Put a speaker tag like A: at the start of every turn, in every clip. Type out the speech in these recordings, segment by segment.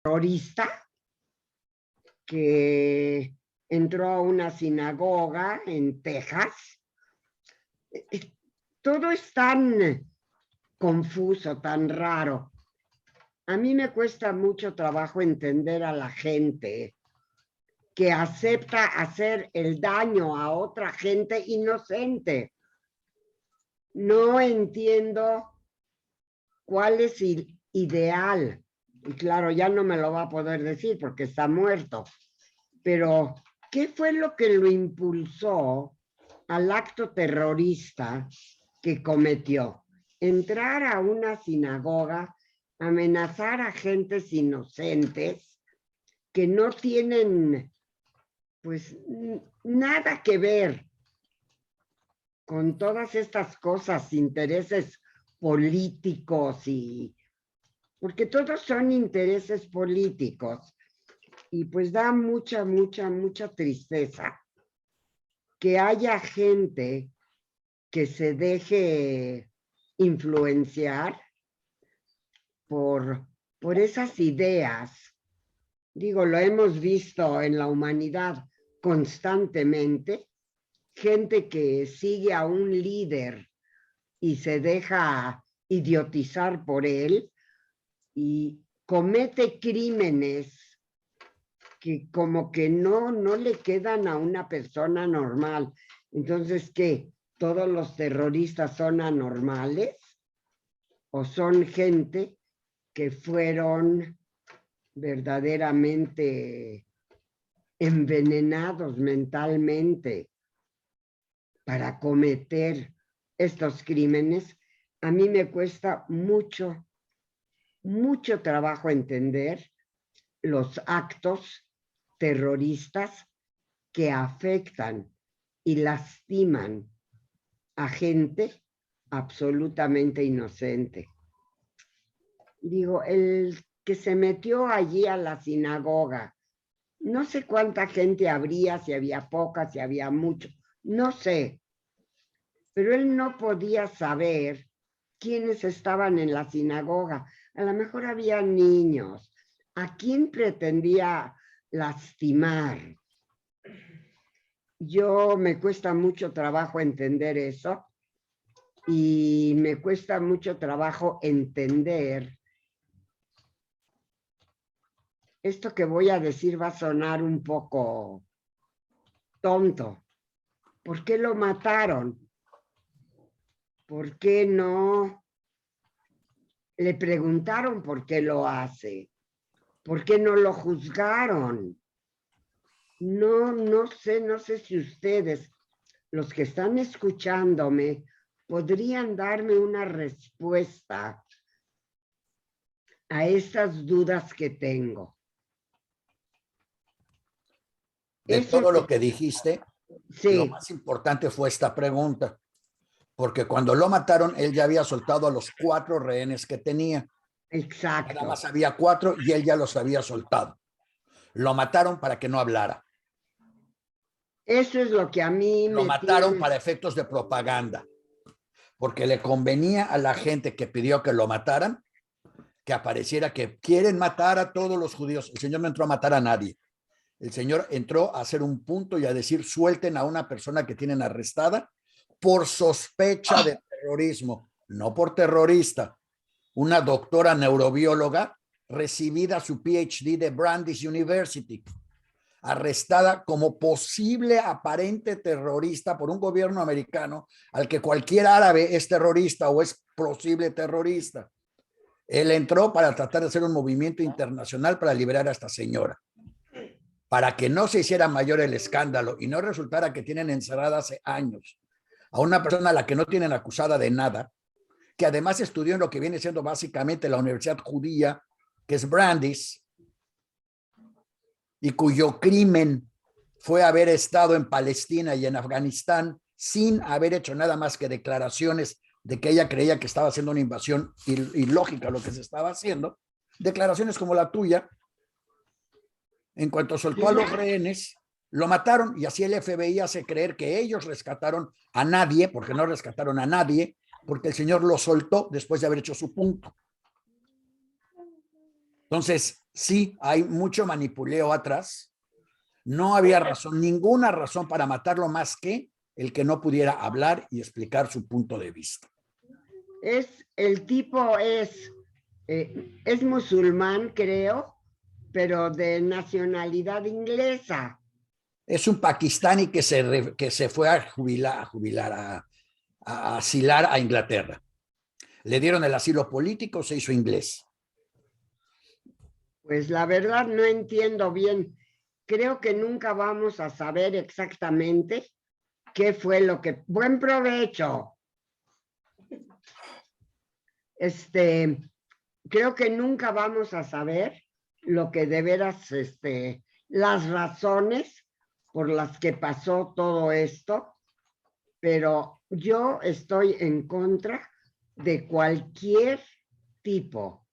A: terrorista que entró a una sinagoga en Texas. Todo es tan confuso, tan raro. A mí me cuesta mucho trabajo entender a la gente que acepta hacer el daño a otra gente inocente. No entiendo cuál es el ideal. Y claro, ya no me lo va a poder decir porque está muerto. Pero, ¿qué fue lo que lo impulsó al acto terrorista que cometió? Entrar a una sinagoga, amenazar a gentes inocentes que no tienen, pues, nada que ver con todas estas cosas, intereses políticos y... porque todos son intereses políticos. Y pues da mucha tristeza que haya gente que se deje influenciar por esas ideas. Digo, lo hemos visto en la humanidad constantemente, gente que sigue a un líder y se deja idiotizar por él y comete crímenes que como que no le quedan a una persona normal. Entonces, ¿qué? ¿Todos los terroristas son anormales? ¿O son gente que fueron verdaderamente envenenados mentalmente para cometer estos crímenes? A mí me cuesta mucho trabajo entender los actos terroristas que afectan y lastiman a gente absolutamente inocente. Digo, el que se metió allí a la sinagoga, no sé cuánta gente habría, si había poca, si había mucho, no sé, pero él no podía saber quiénes estaban en la sinagoga. A lo mejor había niños. ¿A quién pretendía lastimar? Yo me cuesta mucho trabajo entender eso y me cuesta mucho trabajo entender esto que voy a decir. Va a sonar un poco tonto. ¿Por qué lo mataron? ¿Por qué no le preguntaron por qué lo hace? ¿Por qué no lo juzgaron? No sé si ustedes, los que están escuchándome, podrían darme una respuesta a estas dudas que tengo.
B: De todo lo que dijiste,
A: sí,
B: lo más importante fue esta pregunta, porque cuando lo mataron, él ya había soltado a los 4 rehenes que tenía.
A: exacto.
B: Nada más había 4 y él ya los había soltado. Lo mataron para que no hablara.
A: Eso es lo que a mí
B: Lo
A: me
B: mataron
A: tiene...
B: para efectos de propaganda, porque le convenía a la gente que pidió que lo mataran, que apareciera que quieren matar a todos los judíos. El Señor no entró a matar a nadie. El Señor entró a hacer un punto y a decir, suelten a una persona que tienen arrestada por sospecha de terrorismo, no por terrorista. Una doctora neurobióloga recibida su PhD de Brandeis University, arrestada como posible aparente terrorista por un gobierno americano al que cualquier árabe es terrorista o es posible terrorista. Él entró para tratar de hacer un movimiento internacional para liberar a esta señora, para que no se hiciera mayor el escándalo y no resultara que tienen encerrada hace años a una persona a la que no tienen acusada de nada, que además estudió en lo que viene siendo básicamente la Universidad Judía, que es Brandeis, y cuyo crimen fue haber estado en Palestina y en Afganistán sin haber hecho nada más que declaraciones de que ella creía que estaba haciendo una invasión ilógica lo que se estaba haciendo, declaraciones como la tuya. En cuanto soltó a los rehenes, lo mataron y así el FBI hace creer que ellos rescataron a nadie, porque no rescataron a nadie, porque el Señor lo soltó después de haber hecho su punto. Entonces, sí, hay mucho manipuleo atrás. No había razón, ninguna razón para matarlo más que el que no pudiera hablar y explicar su punto de vista.
A: El tipo es musulmán, creo, pero de nacionalidad inglesa.
B: Es un pakistaní que se fue a asilar a Inglaterra. Le dieron el asilo político, se hizo inglés.
A: Pues la verdad no entiendo bien. Creo que nunca vamos a saber exactamente qué fue lo que... Buen provecho. Creo que nunca vamos a saber lo que de veras, las razones por las que pasó todo esto, pero yo estoy en contra de cualquier tipo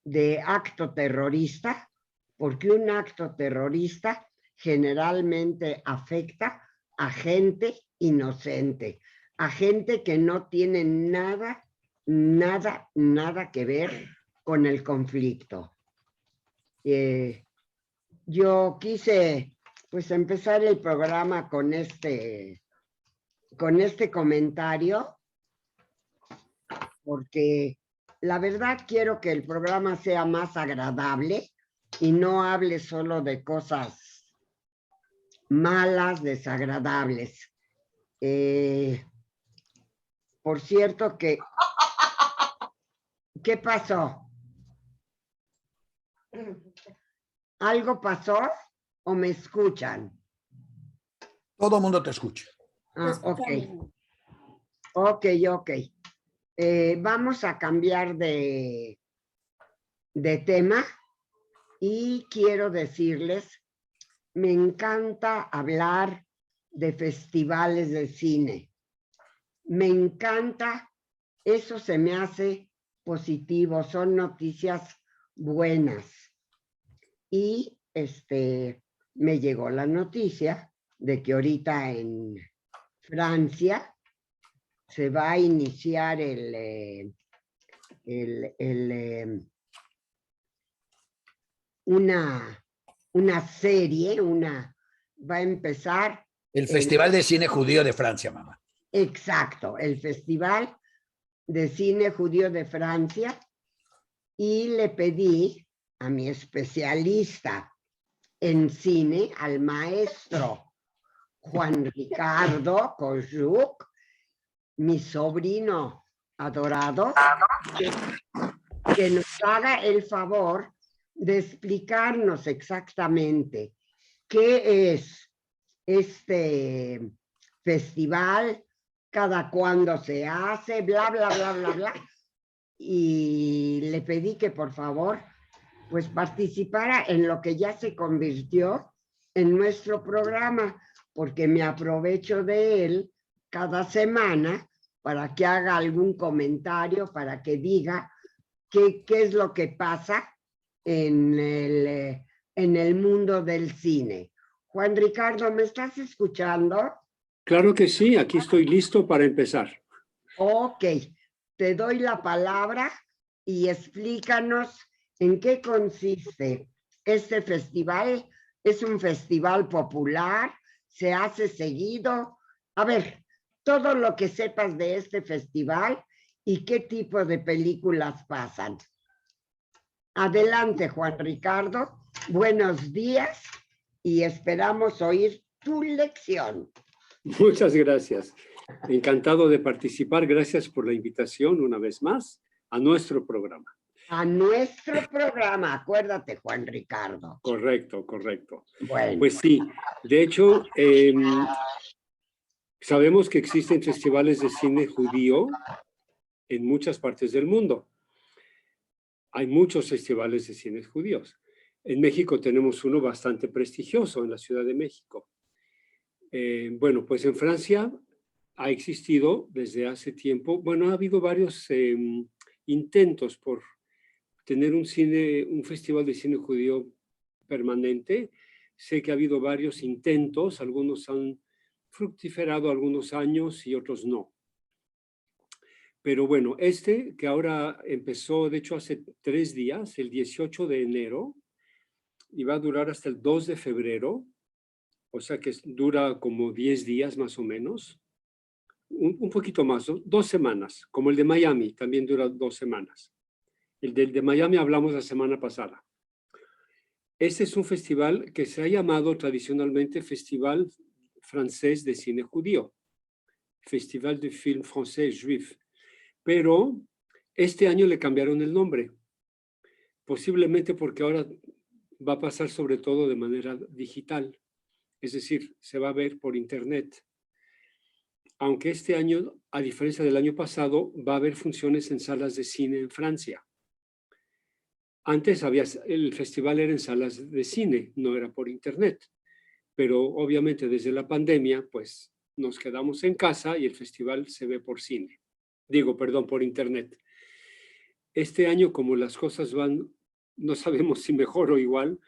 A: de acto terrorista, porque un acto terrorista generalmente afecta a gente inocente, a gente que no tiene nada que ver con el conflicto. Yo quise pues empezar el programa con este comentario, porque la verdad quiero que el programa sea más agradable y no hable solo de cosas malas, desagradables. Por cierto que... ¿Qué pasó? ¿Algo pasó o me escuchan?
B: Todo el mundo te escucha.
A: Ah, ok. Ok. Vamos a cambiar de tema y quiero decirles, me encanta hablar de festivales de cine. Me encanta, eso se me hace positivo, son noticias buenas. Y me llegó la noticia de que ahorita en Francia se va a iniciar una serie, va a empezar.
B: El Festival de Cine Judío de Francia, mamá.
A: Exacto, el Festival de Cine Judío de Francia, y le pedí a mi especialista en cine, al maestro Juan Ricardo Kojuk, mi sobrino adorado, que nos haga el favor de explicarnos exactamente qué es este festival, cada cuándo se hace, bla, bla, bla, bla, bla. Y le pedí que por favor pues participara en lo que ya se convirtió en nuestro programa, porque me aprovecho de él cada semana para que haga algún comentario, para que diga qué es lo que pasa en el mundo del cine. Juan Ricardo, ¿me estás escuchando?
C: Claro que sí, aquí estoy listo para empezar.
A: Ok, te doy la palabra y explícanos en qué consiste este festival. ¿Es un festival popular? ¿Se hace seguido? A ver, todo lo que sepas de este festival y qué tipo de películas pasan. Adelante, Juan Ricardo. Buenos días y esperamos oír tu lección.
C: Muchas gracias. Encantado de participar. Gracias por la invitación una vez más a nuestro programa.
A: A nuestro programa, acuérdate, Juan Ricardo.
C: Correcto.
A: Bueno.
C: Pues sí, de hecho, sabemos que existen festivales de cine judío en muchas partes del mundo. Hay muchos festivales de cine judíos. En México tenemos uno bastante prestigioso en la Ciudad de México. Bueno, pues en Francia ha existido desde hace tiempo, bueno, ha habido varios intentos por tener un festival de cine judío permanente. Sé que ha habido varios intentos, algunos han fructiferado algunos años y otros no. Pero bueno, este que ahora empezó, de hecho, hace 3 días, el 18 de enero, y va a durar hasta el 2 de febrero, o sea que dura como 10 días más o menos, un poquito más, 2 semanas, como el de Miami, también dura 2 semanas. El del de Miami hablamos la semana pasada. Este es un festival que se ha llamado tradicionalmente Festival Francés de Cine Judío, Festival de Film Français Juif, pero este año le cambiaron el nombre, posiblemente porque ahora va a pasar sobre todo de manera digital, es decir, se va a ver por internet. Aunque este año, a diferencia del año pasado, va a haber funciones en salas de cine en Francia. Antes el festival era en salas de cine, no era por internet. Pero obviamente desde la pandemia, pues nos quedamos en casa y el festival se ve por cine. Por internet. Este año, como las cosas van, no sabemos si mejor o igual,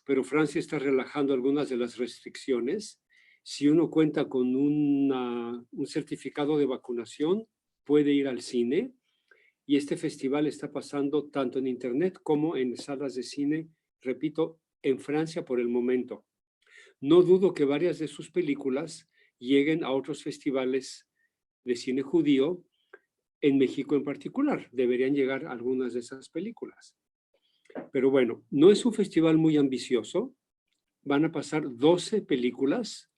C: pero Francia está relajando algunas de las restricciones. Si uno cuenta con un certificado de vacunación, puede ir al cine. Y este festival está pasando tanto en internet como en salas de cine, repito, en Francia por el momento. No dudo que varias de sus películas lleguen a otros festivales de cine judío, en México en particular. Deberían llegar algunas de esas películas. Pero bueno, no es un festival muy ambicioso. Van a pasar 12 películas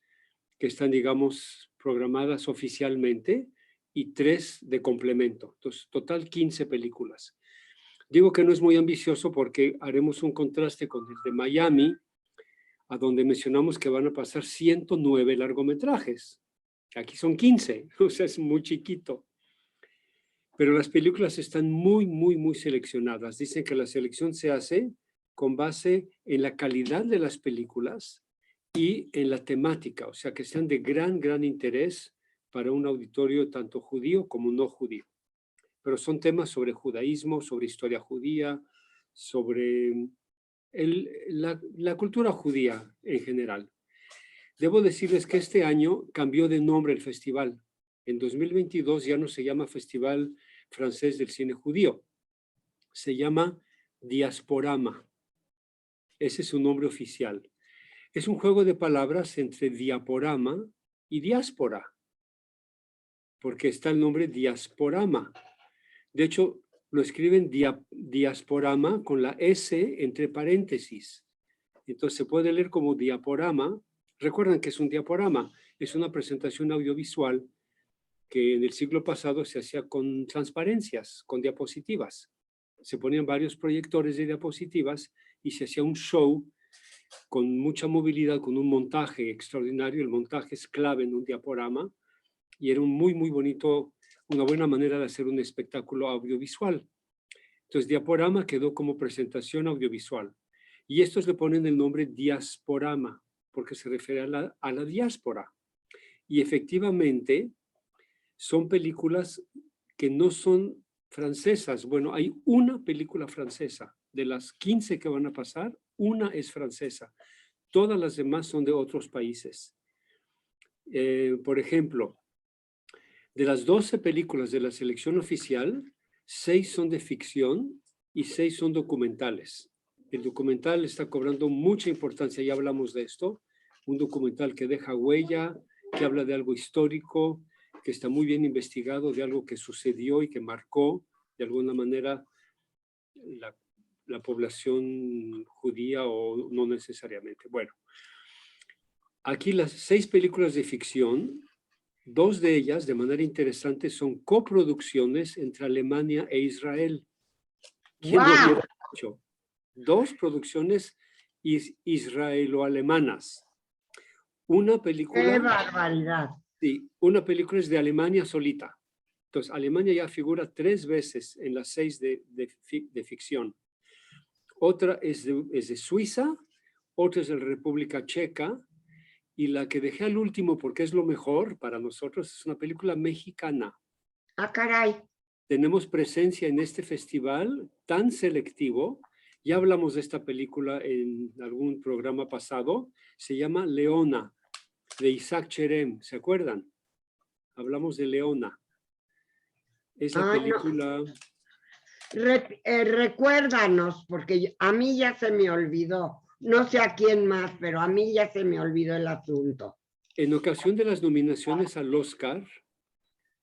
C: que están, digamos, programadas oficialmente y 3 de complemento. Entonces, total 15 películas. Digo que no es muy ambicioso porque haremos un contraste con el de Miami, a donde mencionamos que van a pasar 109 largometrajes. Aquí son 15, o sea, es muy chiquito. Pero las películas están muy, muy, muy seleccionadas. Dicen que la selección se hace con base en la calidad de las películas y en la temática, o sea, que sean de gran, gran interés para un auditorio tanto judío como no judío. Pero son temas sobre judaísmo, sobre historia judía, sobre la cultura judía en general. Debo decirles que este año cambió de nombre el festival. En 2022 ya no se llama Festival Francés del Cine Judío, se llama Diasporama. Ese es su nombre oficial. Es un juego de palabras entre diaporama y diáspora, porque está el nombre diasporama. De hecho, lo escriben diasporama con la S entre paréntesis. Entonces se puede leer como diaporama. Recuerdan que es un diaporama, es una presentación audiovisual que en el siglo pasado se hacía con transparencias, con diapositivas. Se ponían varios proyectores de diapositivas y se hacía un show con mucha movilidad, con un montaje extraordinario. El montaje es clave en un diaporama y era un muy, muy bonito, una buena manera de hacer un espectáculo audiovisual. Entonces, diaporama quedó como presentación audiovisual. Y estos le ponen el nombre diasporama, porque se refiere a la diáspora. Y efectivamente, son películas que no son francesas. Bueno, hay una película francesa. De las 15 que van a pasar, una es francesa. Todas las demás son de otros países. Por ejemplo, de las 12 películas de la selección oficial, 6 son de ficción y 6 son documentales. El documental está cobrando mucha importancia, ya hablamos de esto. Un documental que deja huella, que habla de algo histórico, que está muy bien investigado, de algo que sucedió y que marcó de alguna manera la población judía o no necesariamente. Bueno, aquí las 6 películas de ficción, 2 de ellas, de manera interesante, son coproducciones entre Alemania e Israel. ¿Quién lo hubiera dicho? 2 producciones israelo-alemanas. Una película...
A: ¡Qué barbaridad!
C: Sí, una película es de Alemania solita. Entonces, Alemania ya figura 3 veces en las 6 de ficción. Otra es de Suiza, otra es de la República Checa, y la que dejé al último porque es lo mejor para nosotros es una película mexicana.
A: ¡Ah, caray!
C: Tenemos presencia en este festival tan selectivo. Ya hablamos de esta película en algún programa pasado. Se llama Leona, de Isaac Cherem. ¿Se acuerdan? Hablamos de Leona. Es la película...
A: Recuérdanos, porque a mí ya se me olvidó. No sé a quién más, pero a mí ya se me olvidó el asunto.
C: En ocasión de las nominaciones al Oscar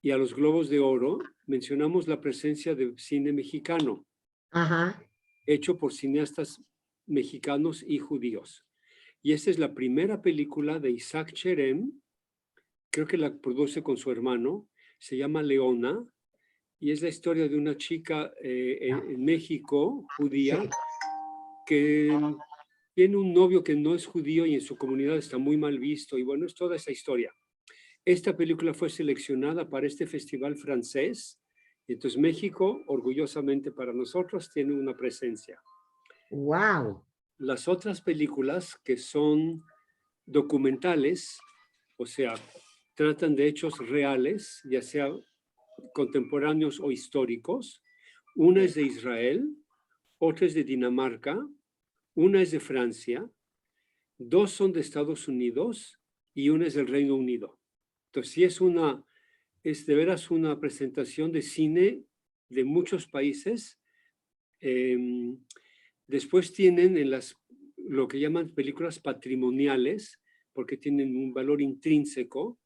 C: y a los Globos de Oro, mencionamos la presencia de cine mexicano,
A: Ajá.
C: hecho por cineastas mexicanos y judíos. Y esta es la primera película de Isaac Cherem, creo que la produce con su hermano, se llama Leona, y es la historia de una chica en México, judía,
A: Sí.
C: que tiene un novio que no es judío y en su comunidad está muy mal visto, y bueno, es toda esa historia. Esta película fue seleccionada para este festival francés, y entonces México, orgullosamente para nosotros, tiene una presencia.
A: Wow.
C: Las otras películas que son documentales, o sea, tratan de hechos reales, ya sea contemporáneos o históricos. Una es de Israel, otra es de Dinamarca, una es de Francia, dos son de Estados Unidos y una es del Reino Unido. Entonces, sí es de veras una presentación de cine de muchos países. Después tienen lo que llaman películas patrimoniales, porque tienen un valor intrínseco.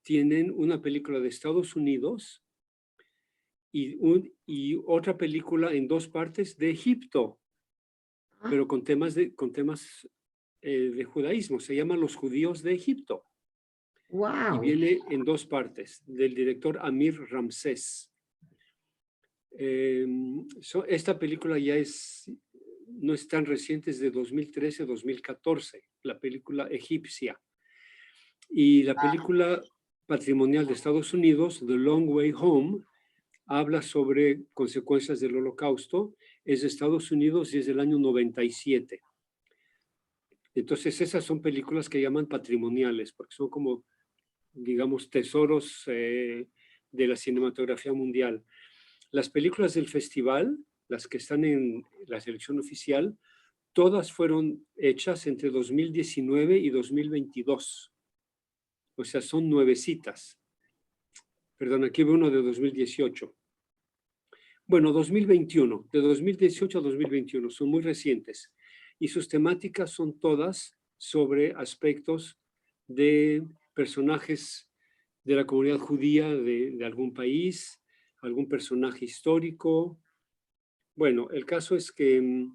C: Tienen una película de Estados Unidos y otra película en dos partes de Egipto, pero con temas de judaísmo. Se llama Los Judíos de Egipto.
A: Wow.
C: Y viene en dos partes, del director Amir Ramsés. Esta película ya no es tan reciente, es de 2013-2014, la película egipcia. Y la película patrimonial de Estados Unidos, The Long Way Home, habla sobre consecuencias del Holocausto, es de Estados Unidos y es del año 97. Entonces esas son películas que llaman patrimoniales, porque son como, digamos, tesoros de la cinematografía mundial. Las películas del festival, las que están en la selección oficial, todas fueron hechas entre 2019 y 2022. O sea, son nuevecitas. Perdón, aquí veo uno de 2018. Bueno, 2021, de 2018 a 2021, son muy recientes. Y sus temáticas son todas sobre aspectos de personajes de la comunidad judía de algún país, algún personaje histórico. Bueno, el caso es que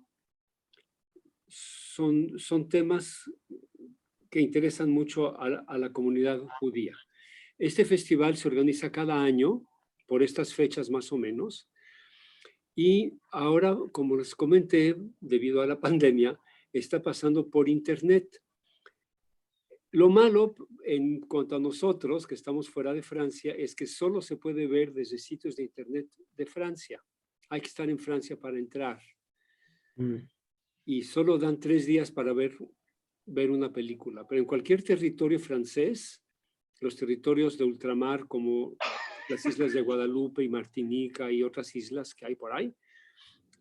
C: son temas que interesan mucho a la comunidad judía. Este festival se organiza cada año, por estas fechas más o menos, y ahora, como les comenté, debido a la pandemia, está pasando por internet. Lo malo en cuanto a nosotros, que estamos fuera de Francia, es que solo se puede ver desde sitios de internet de Francia. Hay que estar en Francia para entrar. Y solo dan 3 días para ver una película. Pero en cualquier territorio francés, los territorios de ultramar como las islas de Guadalupe y Martinica y otras islas que hay por ahí,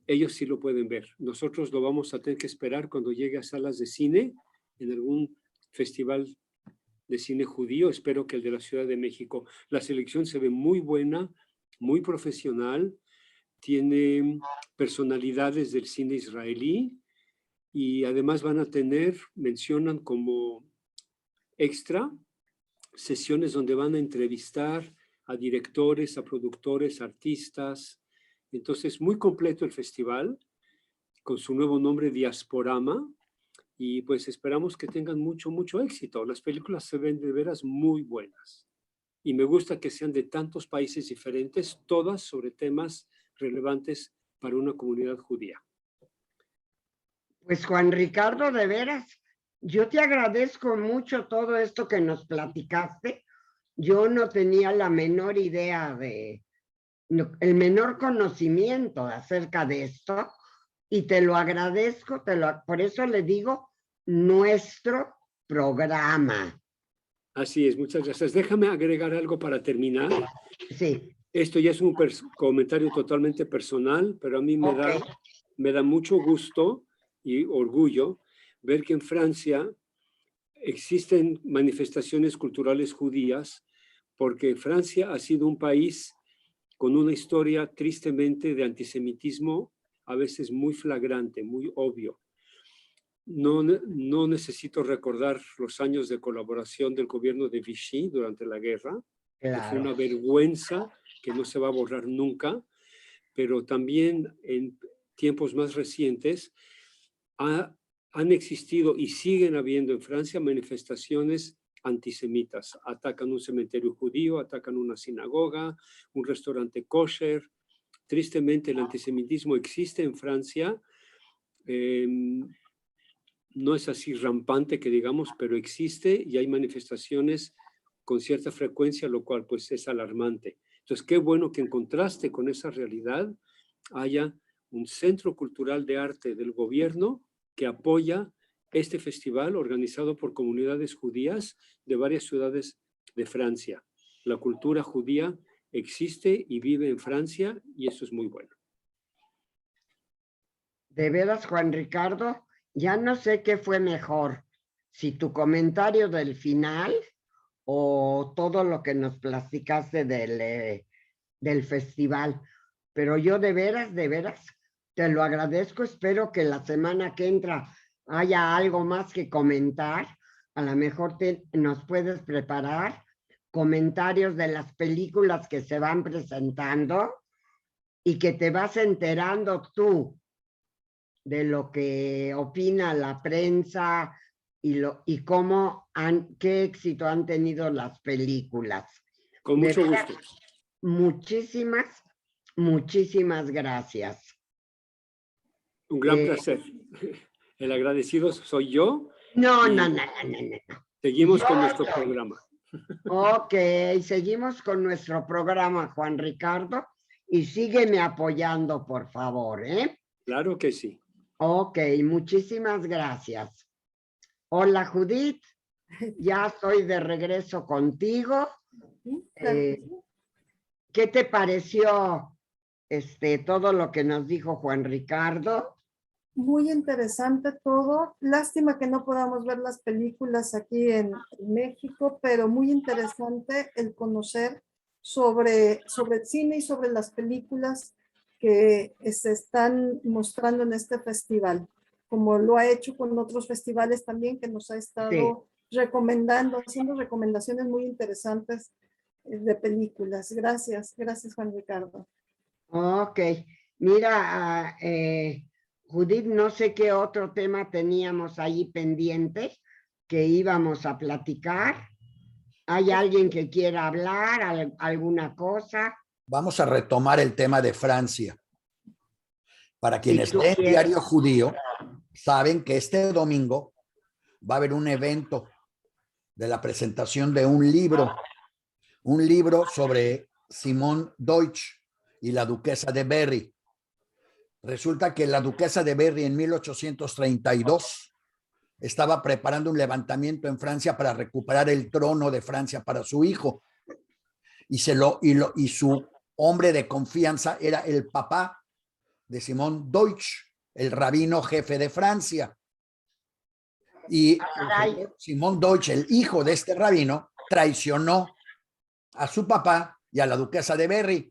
C: ellos sí lo pueden ver. Nosotros lo vamos a tener que esperar cuando llegue a salas de cine en algún festival de cine judío. Espero que el de la Ciudad de México. La selección se ve muy buena, muy profesional, tiene personalidades del cine israelí y además van a tener, mencionan como extra, sesiones donde van a entrevistar a directores, a productores, artistas. Entonces, muy completo el festival, con su nuevo nombre Diasporama, y pues esperamos que tengan mucho, mucho éxito. Las películas se ven de veras muy buenas. Y me gusta que sean de tantos países diferentes, todas sobre temas relevantes para una comunidad judía.
A: Pues Juan Ricardo, de veras, yo te agradezco mucho todo esto que nos platicaste. Yo no tenía la menor idea el menor conocimiento acerca de esto y te lo agradezco, por eso le digo nuestro programa.
C: Así es, muchas gracias. Déjame agregar algo para terminar.
A: Sí.
C: Esto ya es un comentario totalmente personal, pero a mí me da mucho gusto y orgullo ver que en Francia existen manifestaciones culturales judías, porque Francia ha sido un país con una historia tristemente de antisemitismo, a veces muy flagrante, muy obvio. No necesito recordar los años de colaboración del gobierno de Vichy durante la guerra, que fue una vergüenza que no se va a borrar nunca, pero también en tiempos más recientes han existido y siguen habiendo en Francia manifestaciones antisemitas. Atacan un cementerio judío, atacan una sinagoga, un restaurante kosher. Tristemente el antisemitismo existe en Francia. No es así rampante que digamos, pero existe y hay manifestaciones con cierta frecuencia, lo cual pues es alarmante. Entonces, qué bueno que en contraste con esa realidad haya un centro cultural de arte del gobierno que apoya este festival organizado por comunidades judías de varias ciudades de Francia. La cultura judía existe y vive en Francia y eso es muy bueno.
A: De veras, Juan Ricardo, ya no sé qué fue mejor, si tu comentario del final o todo lo que nos platicaste del festival. Pero yo de veras, te lo agradezco. Espero que la semana que entra haya algo más que comentar. A lo mejor nos puedes preparar comentarios de las películas que se van presentando y que te vas enterando tú de lo que opina la prensa y cómo qué éxito han tenido las películas.
C: Con mucho gusto.
A: Muchísimas gracias.
C: Un gran placer. El agradecido soy yo.
A: No.
C: Seguimos con nuestro programa.
A: Ok, seguimos con nuestro programa, Juan Ricardo, y sígueme apoyando, por favor, ¿eh?
C: Claro que sí.
A: Ok, muchísimas gracias. Hola, Judith. Ya estoy de regreso contigo. ¿Qué te pareció todo lo que nos dijo Juan Ricardo?
D: Muy interesante todo. Lástima que no podamos ver las películas aquí en México, pero muy interesante el conocer sobre el cine y sobre las películas que se están mostrando en este festival, como lo ha hecho con otros festivales también, que nos ha estado recomendando, haciendo recomendaciones muy interesantes de películas. Gracias, Juan Ricardo.
A: Ok, mira, Judith, no sé qué otro tema teníamos ahí pendiente que íbamos a platicar. ¿Hay alguien que quiera hablar, alguna cosa?
B: Vamos a retomar el tema de Francia. Para quienes
A: Si
B: leen Diario Judío, saben que este domingo va a haber un evento de la presentación de un libro sobre Simone Deutsch y la duquesa de Berry. Resulta que la duquesa de Berry en 1832 estaba preparando un levantamiento en Francia para recuperar el trono de Francia para su hijo. Y su hombre de confianza era el papá de Simone Deutsch, el rabino jefe de Francia. Y Simone Deutsch, el hijo de este rabino, traicionó a su papá y a la duquesa de Berry.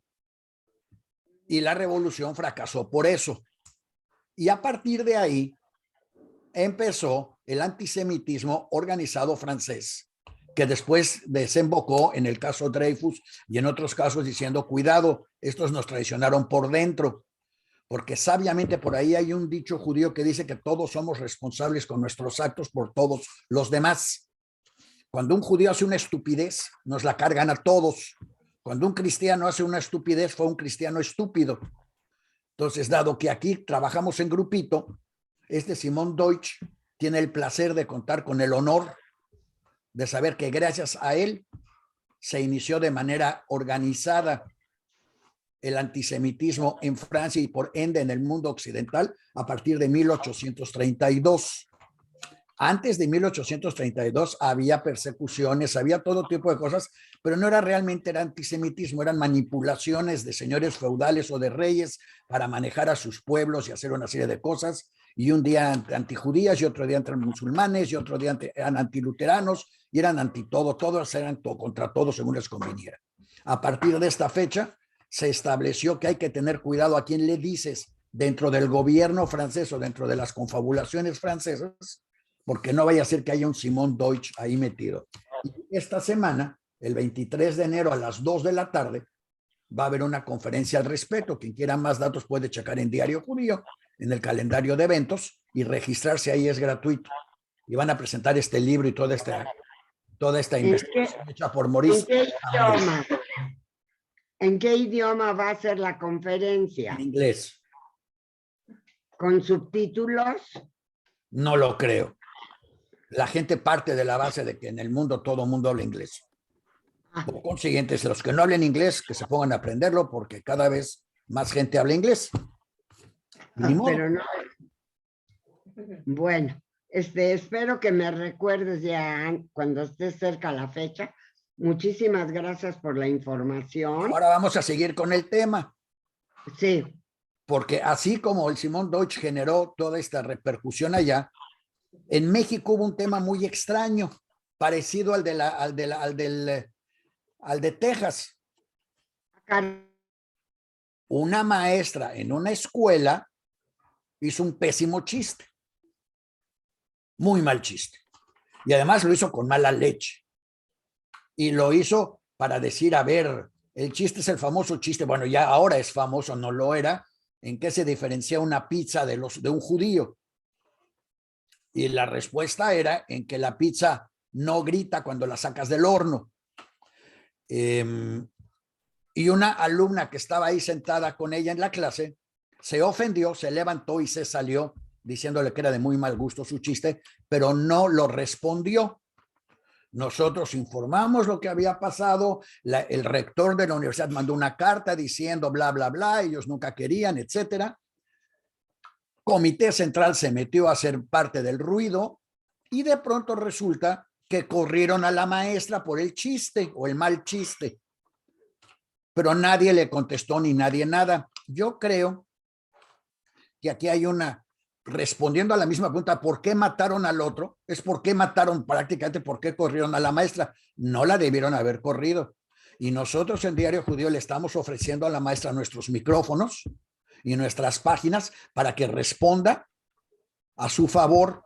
B: Y la revolución fracasó por eso. Y a partir de ahí empezó el antisemitismo organizado francés, que después desembocó en el caso Dreyfus y en otros casos diciendo, cuidado, estos nos traicionaron por dentro, porque sabiamente por ahí hay un dicho judío que dice que todos somos responsables con nuestros actos por todos los demás. Cuando un judío hace una estupidez, nos la cargan a todos. Cuando un cristiano hace una estupidez, fue un cristiano estúpido. Entonces, dado que aquí trabajamos en grupito, Simone Deutsch tiene el placer de contar con el honor de saber que gracias a él se inició de manera organizada el antisemitismo en Francia y por ende en el mundo occidental a partir de 1832. Antes de 1832 había persecuciones, había todo tipo de cosas, pero no era realmente antisemitismo, eran manipulaciones de señores feudales o de reyes para manejar a sus pueblos y hacer una serie de cosas. Y un día antijudías y otro día antimusulmanes y otro día eran antiluteranos y eran anti todo, todos eran contra todos según les conviniera. A partir de esta fecha se estableció que hay que tener cuidado a quién le dices dentro del gobierno francés o dentro de las confabulaciones francesas, porque no vaya a ser que haya un Simón Deutsch ahí metido. Y esta semana, el 23 de enero a las 2 de la tarde, va a haber una conferencia al respecto. Quien quiera más datos puede checar en Diario Judío, en el calendario de eventos, y registrarse ahí es gratuito. Y van a presentar este libro y toda esta investigación hecha por Maurice.
A: ¿En qué idioma va a ser la conferencia?
B: En inglés.
A: ¿Con subtítulos?
B: No lo creo. La gente parte de la base de que en el mundo todo el mundo habla inglés. Por consiguiente, los que no hablen inglés, que se pongan a aprenderlo, porque cada vez más gente habla inglés. Ni modo.
A: Pero no. Bueno, espero que me recuerdes ya cuando esté cerca la fecha. Muchísimas gracias por la información.
B: Ahora vamos a seguir con el tema.
A: Sí.
B: Porque así como el Simón Deutsch generó toda esta repercusión allá, en México hubo un tema muy extraño, parecido al de Texas. Una maestra en una escuela hizo un pésimo chiste. Muy mal chiste. Y además lo hizo con mala leche. Y lo hizo para decir, a ver, el chiste es el famoso chiste, bueno, ya ahora es famoso, no lo era, ¿en qué se diferencia una pizza de un judío? Y la respuesta era en que la pizza no grita cuando la sacas del horno. Y una alumna que estaba ahí sentada con ella en la clase se ofendió, se levantó y se salió diciéndole que era de muy mal gusto su chiste, pero no lo respondió. Nosotros informamos lo que había pasado, el rector de la universidad mandó una carta diciendo bla, bla, bla, ellos nunca querían, etcétera. Comité Central se metió a ser parte del ruido y de pronto resulta que corrieron a la maestra por el chiste o el mal chiste. Pero nadie le contestó ni nadie nada. Yo creo que aquí hay respondiendo a la misma pregunta, ¿por qué mataron al otro? Es por qué mataron prácticamente, ¿por qué corrieron a la maestra? No la debieron haber corrido. Y nosotros en Diario Judío le estamos ofreciendo a la maestra nuestros micrófonos y nuestras páginas para que responda a su favor,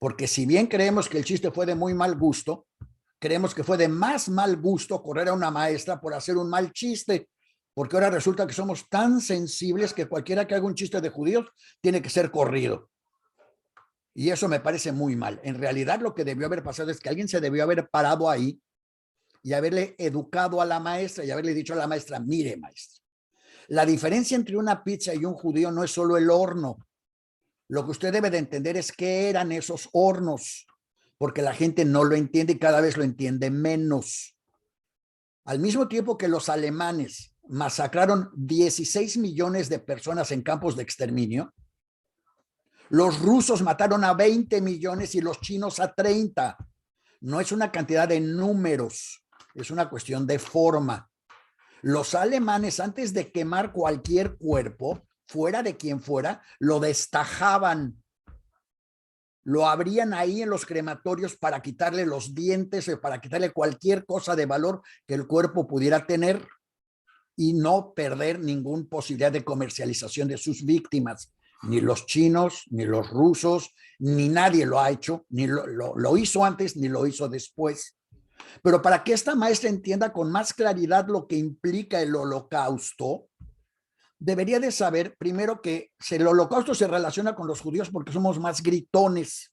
B: porque si bien creemos que el chiste fue de muy mal gusto, creemos que fue de más mal gusto correr a una maestra por hacer un mal chiste, porque ahora resulta que somos tan sensibles que cualquiera que haga un chiste de judíos tiene que ser corrido. Y eso me parece muy mal. En realidad lo que debió haber pasado es que alguien se debió haber parado ahí y haberle educado a la maestra y haberle dicho a la maestra, mire maestra, la diferencia entre una pizza y un judío no es solo el horno. Lo que usted debe de entender es qué eran esos hornos, porque la gente no lo entiende y cada vez lo entiende menos. Al mismo tiempo que los alemanes masacraron 16 millones de personas en campos de exterminio, los rusos mataron a 20 millones y los chinos a 30. No es una cantidad de números, es una cuestión de forma. Los alemanes, antes de quemar cualquier cuerpo, fuera de quien fuera, lo destajaban. Lo abrían ahí en los crematorios para quitarle los dientes o para quitarle cualquier cosa de valor que el cuerpo pudiera tener y no perder ninguna posibilidad de comercialización de sus víctimas. Ni los chinos, ni los rusos, ni nadie lo ha hecho, ni lo hizo antes, ni lo hizo después. Pero para que esta maestra entienda con más claridad lo que implica el holocausto, debería de saber primero que el holocausto se relaciona con los judíos porque somos más gritones.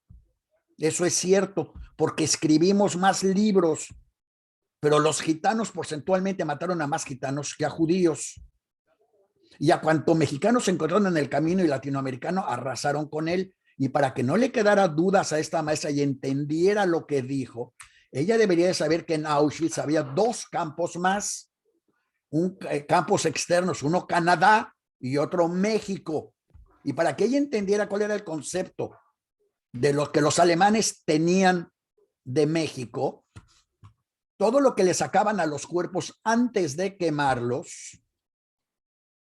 B: Eso es cierto, porque escribimos más libros, pero los gitanos porcentualmente mataron a más gitanos que a judíos. Y a cuanto mexicanos se encontraron en el camino y latinoamericano, arrasaron con él. Y para que no le quedara dudas a esta maestra y entendiera lo que dijo, ella debería de saber que en Auschwitz había 2 campos más, campos externos, uno Canadá y otro México. Y para que ella entendiera cuál era el concepto de lo que los alemanes tenían de México, todo lo que le sacaban a los cuerpos antes de quemarlos,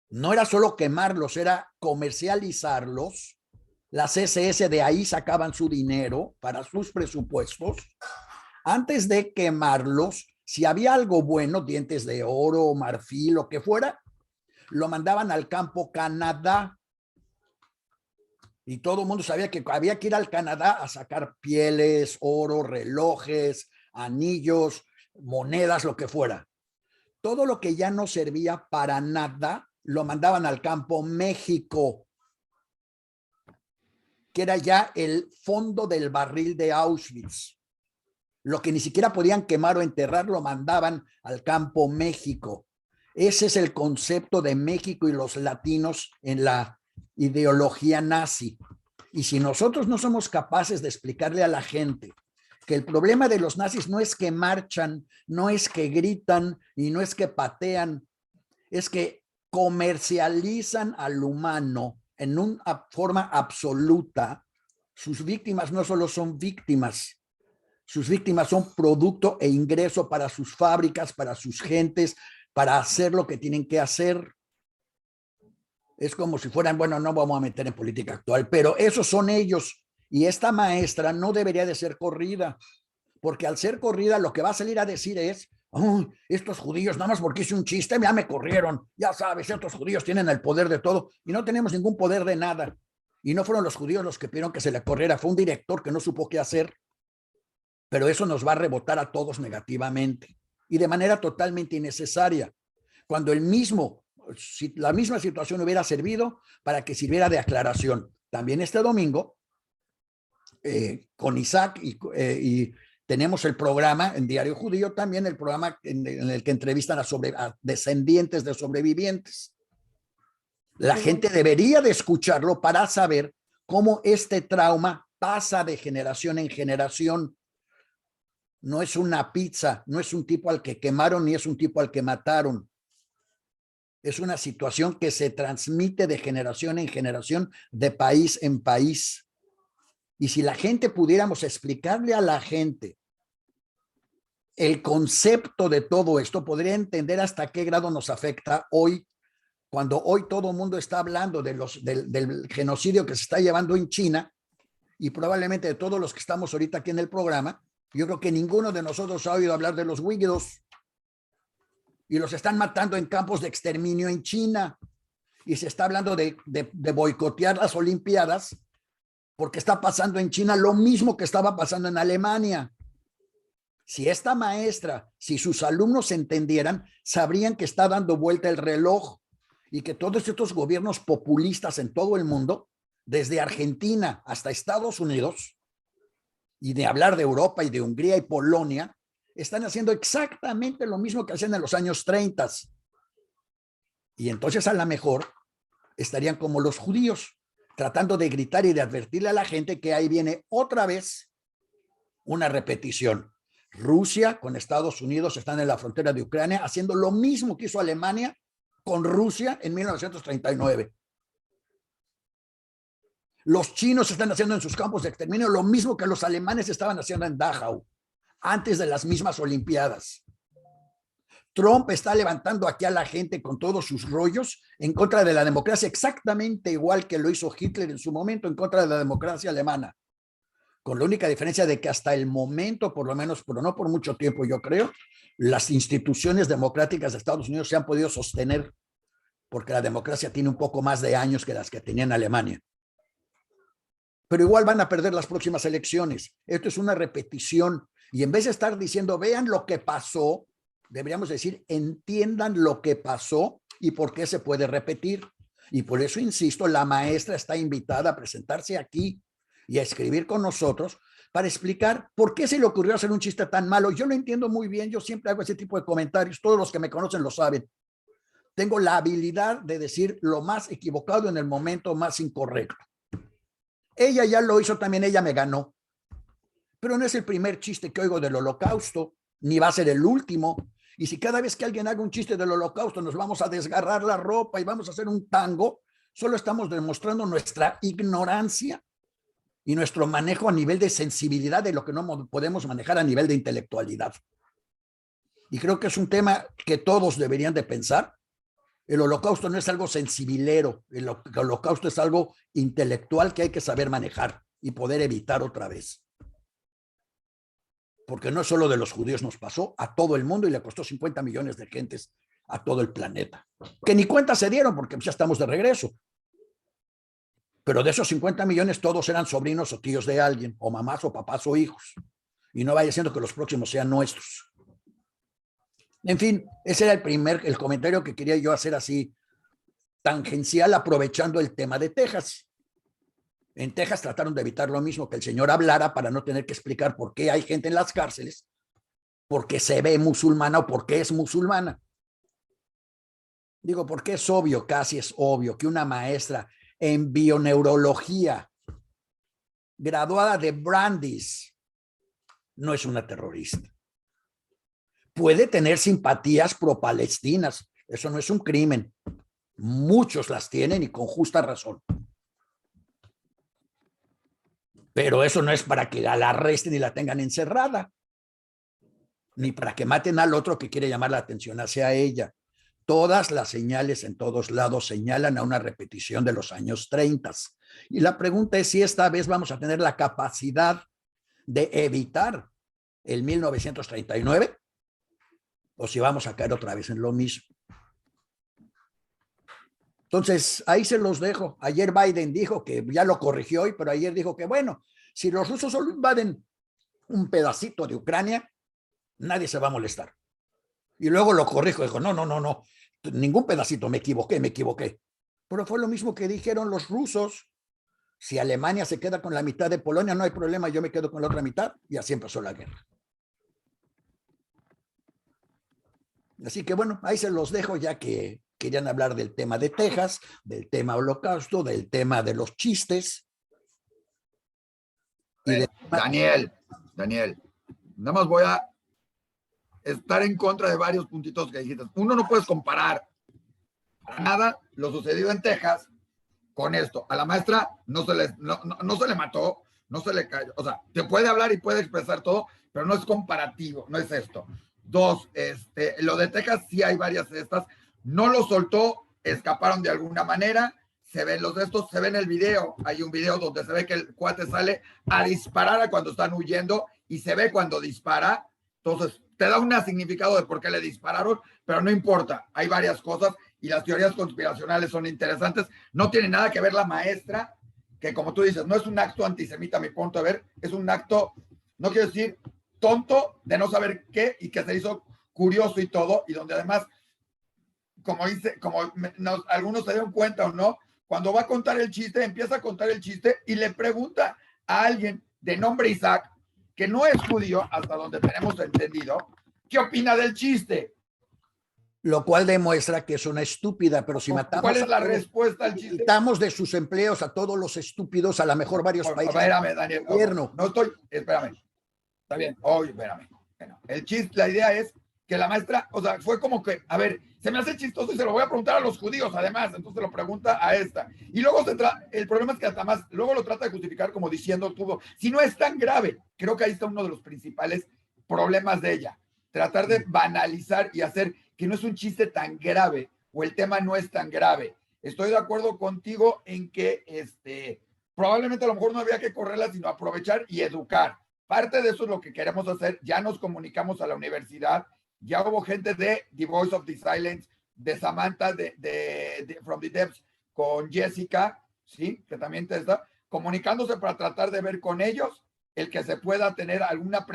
B: no era solo quemarlos, era comercializarlos. Las SS de ahí sacaban su dinero para sus presupuestos. Antes de quemarlos, Si había algo bueno, dientes de oro, marfil, lo que fuera, lo mandaban al campo Canadá. Y todo el mundo sabía que había que ir al Canadá a sacar pieles, oro, relojes, anillos, monedas, lo que fuera. Todo lo que ya no servía para nada, lo mandaban al campo México, que era ya el fondo del barril de Auschwitz. Lo que ni siquiera podían quemar o enterrar, lo mandaban al campo México. Ese es el concepto de México y los latinos en la ideología nazi. Y si nosotros no somos capaces de explicarle a la gente que el problema de los nazis no es que marchan, no es que gritan y no es que patean, es que comercializan al humano en una forma absoluta, sus víctimas no solo son víctimas, sus víctimas son producto e ingreso para sus fábricas, para sus gentes, para hacer lo que tienen que hacer. Es como si fueran, bueno, no vamos a meter en política actual, pero esos son ellos. Y esta maestra no debería de ser corrida, porque al ser corrida lo que va a salir a decir es, oh, estos judíos, nada más porque hice un chiste, ya me corrieron. Ya sabes, estos judíos tienen el poder de todo y no tenemos ningún poder de nada. Y no fueron los judíos los que pidieron que se le corriera, fue un director que no supo qué hacer. Pero eso nos va a rebotar a todos negativamente y de manera totalmente innecesaria. Cuando si la misma situación hubiera servido para que sirviera de aclaración. También este domingo, con Isaac y tenemos el programa en Diario Judío, también el programa en el que entrevistan a descendientes de sobrevivientes. La gente debería de escucharlo para saber cómo este trauma pasa de generación en generación. No es una pizza, no es un tipo al que quemaron ni es un tipo al que mataron. Es una situación que se transmite de generación en generación, de país en país. Y si la gente pudiéramos explicarle a la gente el concepto de todo esto, podría entender hasta qué grado nos afecta hoy, cuando hoy todo el mundo está hablando del genocidio que se está llevando en China, y probablemente de todos los que estamos ahorita aquí en el programa, yo creo que ninguno de nosotros ha oído hablar de los uigures. Y los están matando en campos de exterminio en China. Y se está hablando de boicotear las Olimpiadas porque está pasando en China lo mismo que estaba pasando en Alemania. Si esta maestra, si sus alumnos entendieran, sabrían que está dando vuelta el reloj y que todos estos gobiernos populistas en todo el mundo, desde Argentina hasta Estados Unidos, y de hablar de Europa y de Hungría y Polonia, están haciendo exactamente lo mismo que hacían en los años 30. Y entonces a lo mejor estarían como los judíos, tratando de gritar y de advertirle a la gente que ahí viene otra vez una repetición. Rusia con Estados Unidos están en la frontera de Ucrania haciendo lo mismo que hizo Alemania con Rusia en 1939. Los chinos están haciendo en sus campos de exterminio lo mismo que los alemanes estaban haciendo en Dachau antes de las mismas Olimpiadas. Trump está levantando aquí a la gente con todos sus rollos en contra de la democracia, exactamente igual que lo hizo Hitler en su momento en contra de la democracia alemana, con la única diferencia de que hasta el momento, por lo menos, pero no por mucho tiempo, yo creo, las instituciones democráticas de Estados Unidos se han podido sostener porque la democracia tiene un poco más de años que las que tenía en Alemania. Pero igual van a perder las próximas elecciones. Esto es una repetición. Y en vez de estar diciendo, vean lo que pasó, deberíamos decir, entiendan lo que pasó y por qué se puede repetir. Y por eso, insisto, la maestra está invitada a presentarse aquí y a escribir con nosotros para explicar por qué se le ocurrió hacer un chiste tan malo. Yo lo entiendo muy bien, yo siempre hago ese tipo de comentarios, todos los que me conocen lo saben. Tengo la habilidad de decir lo más equivocado en el momento más incorrecto. Ella ya lo hizo también, ella me ganó. Pero no es el primer chiste que oigo del Holocausto, ni va a ser el último. Y si cada vez que alguien haga un chiste del Holocausto nos vamos a desgarrar la ropa y vamos a hacer un tango, solo estamos demostrando nuestra ignorancia y nuestro manejo a nivel de sensibilidad de lo que no podemos manejar a nivel de intelectualidad. Y creo que es un tema que todos deberían de pensar. El Holocausto no es algo sensibilero, el Holocausto es algo intelectual que hay que saber manejar y poder evitar otra vez. porque no solo de los judíos nos pasó, a todo el mundo y le costó 50 millones de gentes a todo el planeta, que ni cuenta se dieron porque ya estamos de regreso. Pero de esos 50 millones todos eran sobrinos o tíos de alguien, o mamás o papás o hijos. Y no vaya siendo que los próximos sean nuestros. En fin, ese era el comentario que quería yo hacer así, tangencial, aprovechando el tema de Texas. En Texas trataron de evitar lo mismo, que el señor hablara para no tener que explicar por qué hay gente en las cárceles, porque se ve musulmana o porque es musulmana. Digo, porque es obvio, casi es obvio, que una maestra en bioneurología, graduada de Brandeis, no es una terrorista. Puede tener simpatías pro-palestinas, eso no es un crimen. Muchos las tienen y con justa razón. Pero eso no es para que la arresten y la tengan encerrada, ni para que maten al otro que quiere llamar la atención hacia ella. Todas las señales en todos lados señalan a una repetición de los años 30. Y la pregunta es si esta vez vamos a tener la capacidad de evitar el 1939 o si vamos a caer otra vez en lo mismo. Entonces, ahí se los dejo. Ayer Biden dijo que ya lo corrigió hoy, pero ayer dijo que, bueno, si los rusos solo invaden un pedacito de Ucrania, nadie se va a molestar. Y luego lo corrijo, dijo, no, ningún pedacito, me equivoqué. Pero fue lo mismo que dijeron los rusos. Si Alemania se queda con la mitad de Polonia, no hay problema, yo me quedo con la otra mitad, y así empezó la guerra. Así que bueno, ahí se los dejo, ya que querían hablar del tema de Texas, del tema Holocausto, del tema de los chistes. Y
E: Daniel, nada más voy a estar en contra de varios puntitos que dijiste. Uno, no puedes comparar para nada lo sucedido en Texas con esto. A la maestra no se le mató, no se le cayó. O sea, te puede hablar y puede expresar todo, pero no es comparativo, no es esto. Dos, lo de Texas sí hay varias de estas. No lo soltó, escaparon de alguna manera. Se ven los de estos, se ve en el video. Hay un video donde se ve que el cuate sale a disparar a cuando están huyendo y se ve cuando dispara. Entonces, te da un significado de por qué le dispararon, pero no importa. Hay varias cosas y las teorías conspiracionales son interesantes. No tiene nada que ver la maestra, que como tú dices, no es un acto antisemita a mi punto de ver, es un acto, no quiero decir tonto, de no saber qué y que se hizo curioso y todo, y donde además, como dice, algunos se dieron cuenta o no, cuando va a contar el chiste, empieza a contar el chiste y le pregunta a alguien de nombre Isaac, que no es judío, hasta donde tenemos entendido, ¿qué opina del chiste?
B: Lo cual demuestra que es una estúpida, pero si matamos...
E: ¿Cuál es la respuesta al chiste?
B: Quitamos de sus empleos a todos los estúpidos, a lo mejor varios países.
E: Espérame, Daniel. Espérame. Está bien. Espérame. Bueno, el chiste, la idea es que la maestra, o sea, fue como que, a ver, se me hace chistoso y se lo voy a preguntar a los judíos, además, entonces lo pregunta a esta. Y luego el problema es que hasta más, luego lo trata de justificar como diciendo todo, si no es tan grave, creo que ahí está uno de los principales problemas de ella, tratar de banalizar y hacer que no es un chiste tan grave, o el tema no es tan grave. Estoy de acuerdo contigo en que probablemente a lo mejor no había que correrla, sino aprovechar y educar. Parte de eso es lo que queremos hacer, ya nos comunicamos a la universidad, ya hubo gente de The Voice of the Silence, de Samantha, de From the Depths, con Jessica, ¿sí? Que también está comunicándose para tratar de ver con ellos el que se pueda tener alguna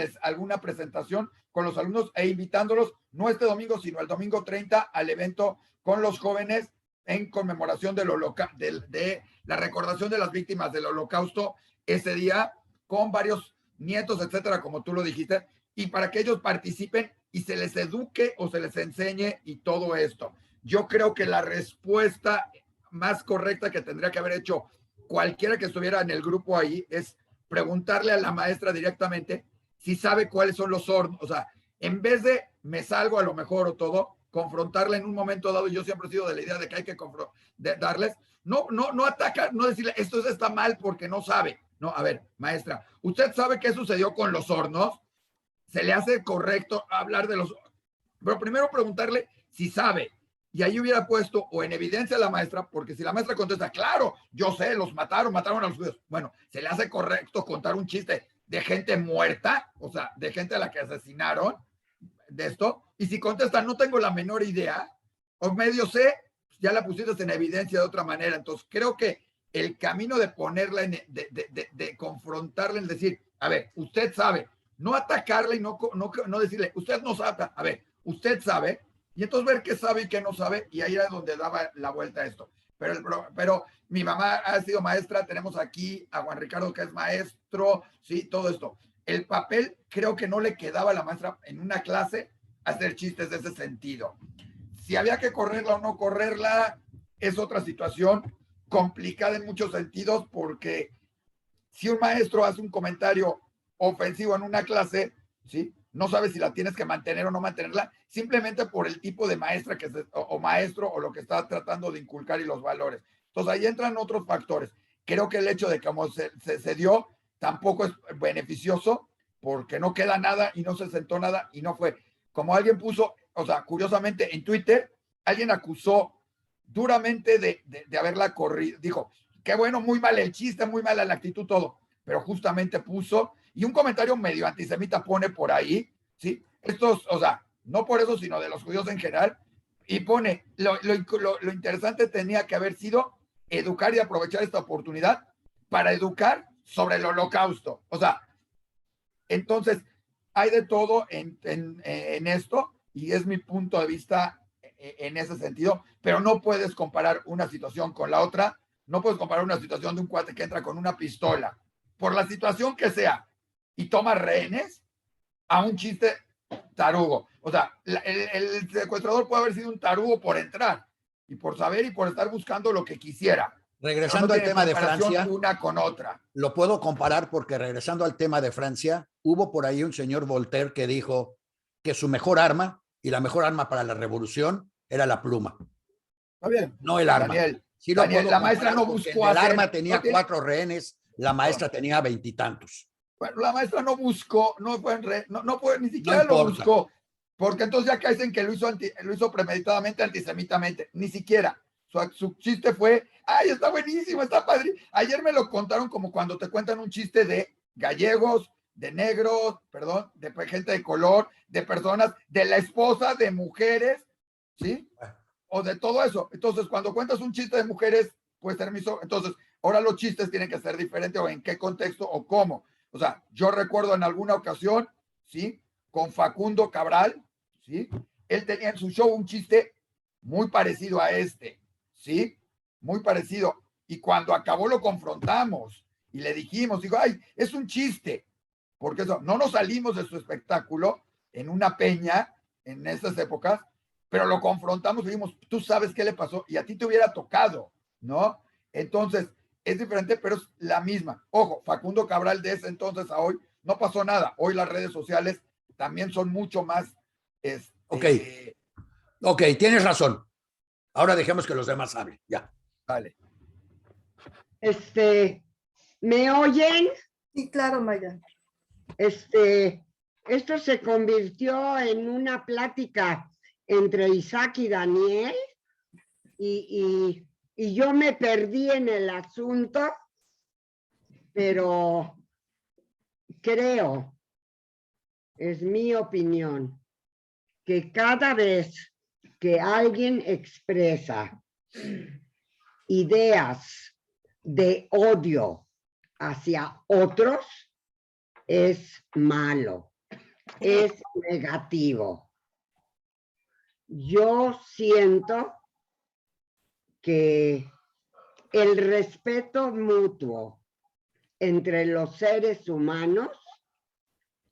E: presentación con los alumnos e invitándolos, no este domingo, sino el domingo 30 al evento con los jóvenes en conmemoración de la recordación de las víctimas del Holocausto ese día, con varios nietos, etcétera, como tú lo dijiste, y para que ellos participen y se les eduque o se les enseñe y todo esto. Yo creo que la respuesta más correcta que tendría que haber hecho cualquiera que estuviera en el grupo ahí es preguntarle a la maestra directamente si sabe cuáles son los hornos. O sea, en vez de me salgo a lo mejor o todo, confrontarla en un momento dado. Yo siempre he sido de la idea de que hay que darles, no atacar, no decirle esto está mal porque no sabe. No, a ver, maestra, ¿usted sabe qué sucedió con los hornos? ¿Se le hace correcto hablar de los...? Pero primero preguntarle si sabe. Y ahí hubiera puesto o en evidencia a la maestra, porque si la maestra contesta, claro, yo sé, mataron a los judíos. Bueno, se le hace correcto contar un chiste. de gente muerta, o sea, de gente a la que asesinaron, de esto, y si contestan, no tengo la menor idea, o medio sé, ya la pusiste en evidencia de otra manera. Entonces, creo que el camino de ponerla, de confrontarla, es decir, a ver, usted sabe, no atacarla y no decirle, usted no sabe, a ver, usted sabe, y entonces ver qué sabe y qué no sabe, y ahí era donde daba la vuelta a esto. Pero mi mamá ha sido maestra, tenemos aquí a Juan Ricardo que es maestro, sí, todo esto. El papel creo que no le quedaba a la maestra en una clase hacer chistes de ese sentido. Si había que correrla o no correrla, es otra situación complicada en muchos sentidos, porque si un maestro hace un comentario ofensivo en una clase, ¿sí? No sabes si la tienes que mantener o no mantenerla, simplemente por el tipo de maestra o maestro o lo que está tratando de inculcar y los valores. Entonces ahí entran otros factores. Creo que el hecho de que como se dio tampoco es beneficioso, porque no queda nada y no se sentó nada y no fue. Como alguien puso, o sea, curiosamente en Twitter, alguien acusó duramente de haberla corrido. Dijo, qué bueno, muy mal el chiste, muy mala la actitud, todo. Pero justamente puso, y un comentario medio antisemita pone por ahí, ¿sí? Estos, o sea, no por eso, sino de los judíos en general, y pone, lo interesante tenía que haber sido educar y aprovechar esta oportunidad para educar sobre el holocausto. O sea, entonces, hay de todo en esto, y es mi punto de vista en ese sentido, pero no puedes comparar una situación con la otra. No puedes comparar una situación de un cuate que entra con una pistola, por la situación que sea, y toma rehenes, a un chiste tarugo. O sea, el secuestrador puede haber sido un tarugo por entrar, y por saber y por estar buscando lo que quisiera.
B: Regresando al tema de Francia,
E: una con otra.
B: lo puedo comparar porque regresando al tema de Francia, hubo por ahí un señor Voltaire que dijo que su mejor arma y la mejor arma para la revolución era la pluma.
E: Está bien.
B: No el arma.
E: Daniel,
B: Sí lo puedo
E: la maestra no
B: porque
E: buscó
B: el
E: hacer,
B: arma tenía
E: no tiene,
B: 4 rehenes, la maestra tenía 20 y tantos.
E: bueno, la maestra no buscó, no fue no fue, ni
B: No
E: siquiera lo
B: importa.
E: buscó, porque entonces ya caen que lo hizo premeditadamente, antisemitamente, ni siquiera. Su chiste fue, ay, está buenísimo, está padre. Ayer me lo contaron como cuando te cuentan un chiste de gallegos, de negros, perdón, de gente de color, de personas, de la esposa, de mujeres, ¿sí? O de todo eso. Entonces, cuando cuentas un chiste de mujeres, puede ser miso. Entonces, ahora los chistes tienen que ser diferentes, o en qué contexto o cómo. O sea, yo recuerdo en alguna ocasión, ¿sí? Con Facundo Cabral, ¿sí? Él tenía en su show un chiste muy parecido a este, ¿sí? Muy parecido. Y cuando acabó lo confrontamos y le dijimos, dijo, ay, es un chiste. Porque eso, no nos salimos de su espectáculo en una peña en esas épocas, pero lo confrontamos y dijimos, tú sabes qué le pasó y a ti te hubiera tocado, ¿no? Entonces, es diferente, pero es la misma. Ojo, Facundo Cabral de ese entonces a hoy no pasó nada. Hoy las redes sociales también son mucho más...
B: Ok, tienes razón. Ahora dejemos que los demás hablen. Ya.
E: Vale.
A: ¿Me oyen?
D: Sí, claro, Maya.
A: Esto se convirtió en una plática entre Isaac y Daniel, y yo me perdí en el asunto, pero creo, es mi opinión, que cada vez que alguien expresa ideas de odio hacia otros, es malo, es negativo. Yo siento que el respeto mutuo entre los seres humanos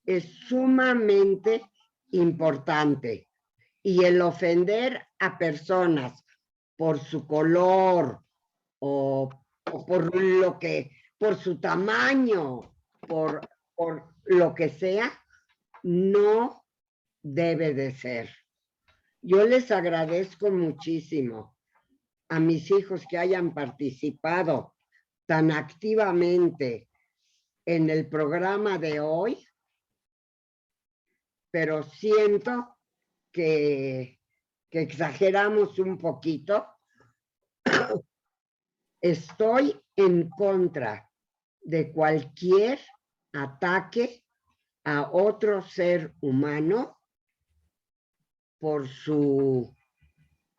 A: es sumamente importante, y el ofender a personas por su color o por su tamaño, por lo que sea, no debe de ser. Yo les agradezco muchísimo a mis hijos que hayan participado tan activamente en el programa de hoy, pero siento que exageramos un poquito. Estoy en contra de cualquier ataque a otro ser humano por su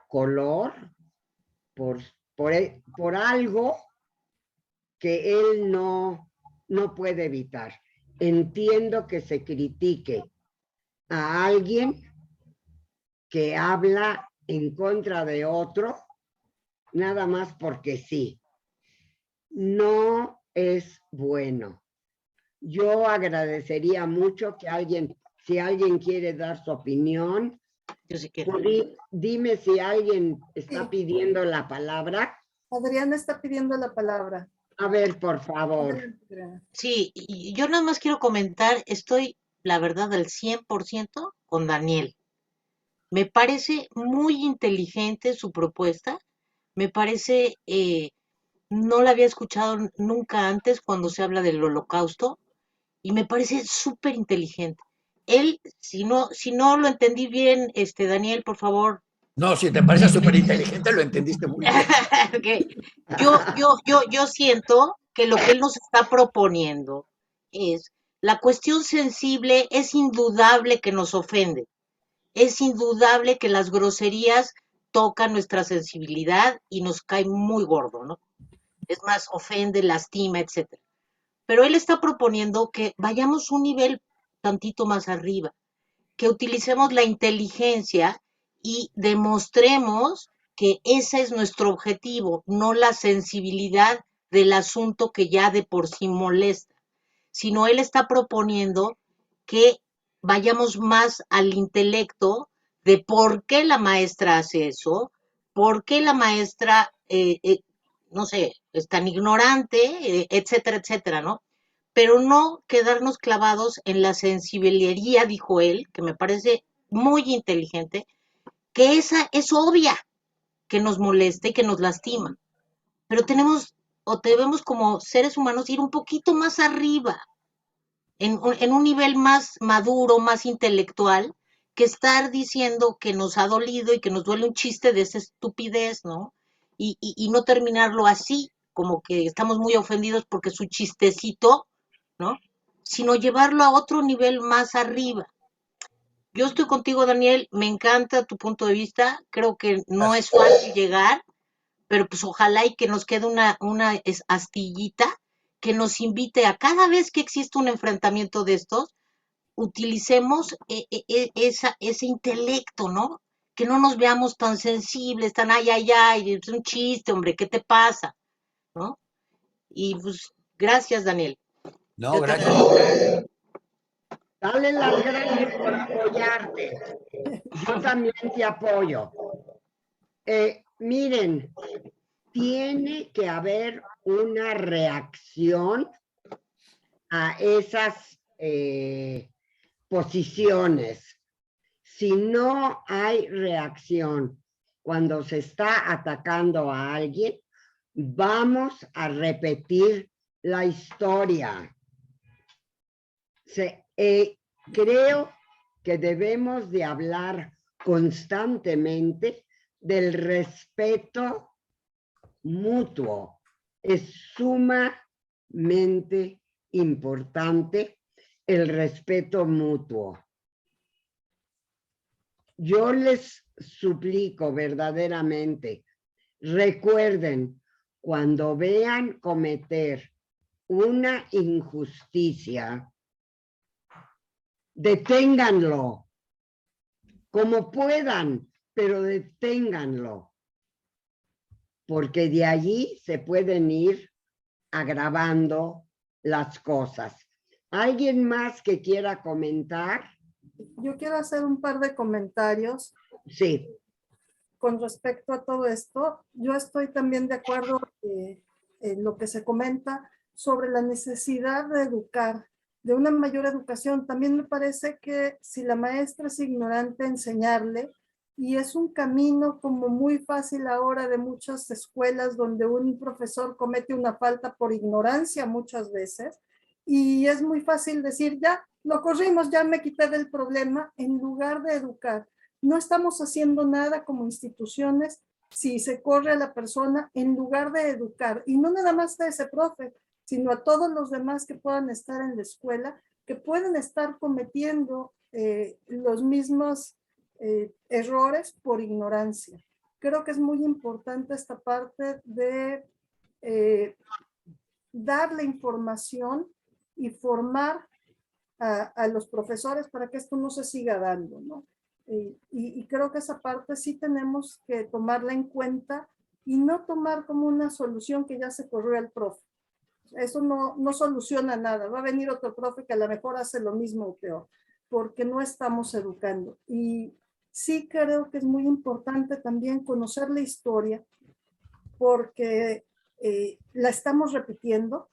A: color, por algo que él no puede evitar. Entiendo que se critique a alguien que habla en contra de otro, nada más porque sí. No es bueno. Yo agradecería mucho que alguien, si alguien quiere dar su opinión,
F: Yo sí quiero.
A: dime si alguien está pidiendo la palabra.
D: Adriana está pidiendo la palabra.
A: A ver, por favor.
D: Adelante, Adriana.
F: Sí, y yo nada más quiero comentar, estoy, la verdad, al 100% con Daniel. Me parece muy inteligente su propuesta. Me parece, no la había escuchado nunca antes cuando se habla del holocausto y me parece súper inteligente. Él, si no lo entendí bien, Daniel, por favor.
B: No, si te parece súper inteligente, lo entendiste muy bien.
F: Okay. Yo siento que lo que él nos está proponiendo es la cuestión sensible, es indudable que nos ofende. Es indudable que las groserías tocan nuestra sensibilidad y nos cae muy gordo, ¿no? Es más, ofende, lastima, etcétera. Pero él está proponiendo que vayamos un nivel tantito más arriba, que utilicemos la inteligencia y demostremos que ese es nuestro objetivo, no la sensibilidad del asunto que ya de por sí molesta, sino él está proponiendo que vayamos más al intelecto de por qué la maestra hace eso, por qué la maestra, no sé, es tan ignorante, etcétera, etcétera, ¿no? Pero no quedarnos clavados en la sensibilería, dijo él, que me parece muy inteligente, que esa es obvia que nos molesta y que nos lastima, pero tenemos o debemos como seres humanos ir un poquito más arriba, en un nivel más maduro, más intelectual, que estar diciendo que nos ha dolido y que nos duele un chiste de esa estupidez, ¿no? Y no terminarlo así, como que estamos muy ofendidos porque su chistecito, ¿no? Sino llevarlo a otro nivel más arriba. Yo estoy contigo, Daniel, me encanta tu punto de vista, creo que no es fácil llegar, pero pues ojalá y que nos quede una astillita que nos invite a cada vez que existe un enfrentamiento de estos, utilicemos ese intelecto, ¿no? Que no nos veamos tan sensibles, tan ay, es un chiste, hombre, ¿qué te pasa? ¿No? Y pues, gracias, Daniel.
B: No,
F: Yo te
B: gracias.
A: Dale las gracias por apoyarte. Yo también te apoyo. Miren, tiene que haber una reacción a esas posiciones. Si no hay reacción cuando se está atacando a alguien, vamos a repetir la historia. Creo que debemos de hablar constantemente del respeto mutuo. Es sumamente importante el respeto mutuo. Yo les suplico verdaderamente, recuerden, cuando vean cometer una injusticia, deténganlo, como puedan, pero deténganlo, porque de allí se pueden ir agravando las cosas. ¿Alguien más que quiera comentar?
D: Yo quiero hacer un par de comentarios
A: Sí.
D: con respecto a todo esto. Yo estoy también de acuerdo en lo que se comenta sobre la necesidad de educar, de una mayor educación. También me parece que si la maestra es ignorante, enseñarle, y es un camino como muy fácil ahora de muchas escuelas donde un profesor comete una falta por ignorancia muchas veces, y es muy fácil decir, ya, lo corrimos, ya me quité del problema, en lugar de educar. No estamos haciendo nada como instituciones si se corre a la persona en lugar de educar. Y no nada más de ese profe, sino a todos los demás que puedan estar en la escuela, que pueden estar cometiendo los mismos errores por ignorancia. Creo que es muy importante esta parte de dar la información y formar a los profesores para que esto no se siga dando, ¿no? Y creo que esa parte sí tenemos que tomarla en cuenta y no tomar como una solución que ya se corrió al profe. Eso no soluciona nada. Va a venir otro profe que a lo mejor hace lo mismo o peor, porque no estamos educando. Y sí creo que es muy importante también conocer la historia, porque la estamos repitiendo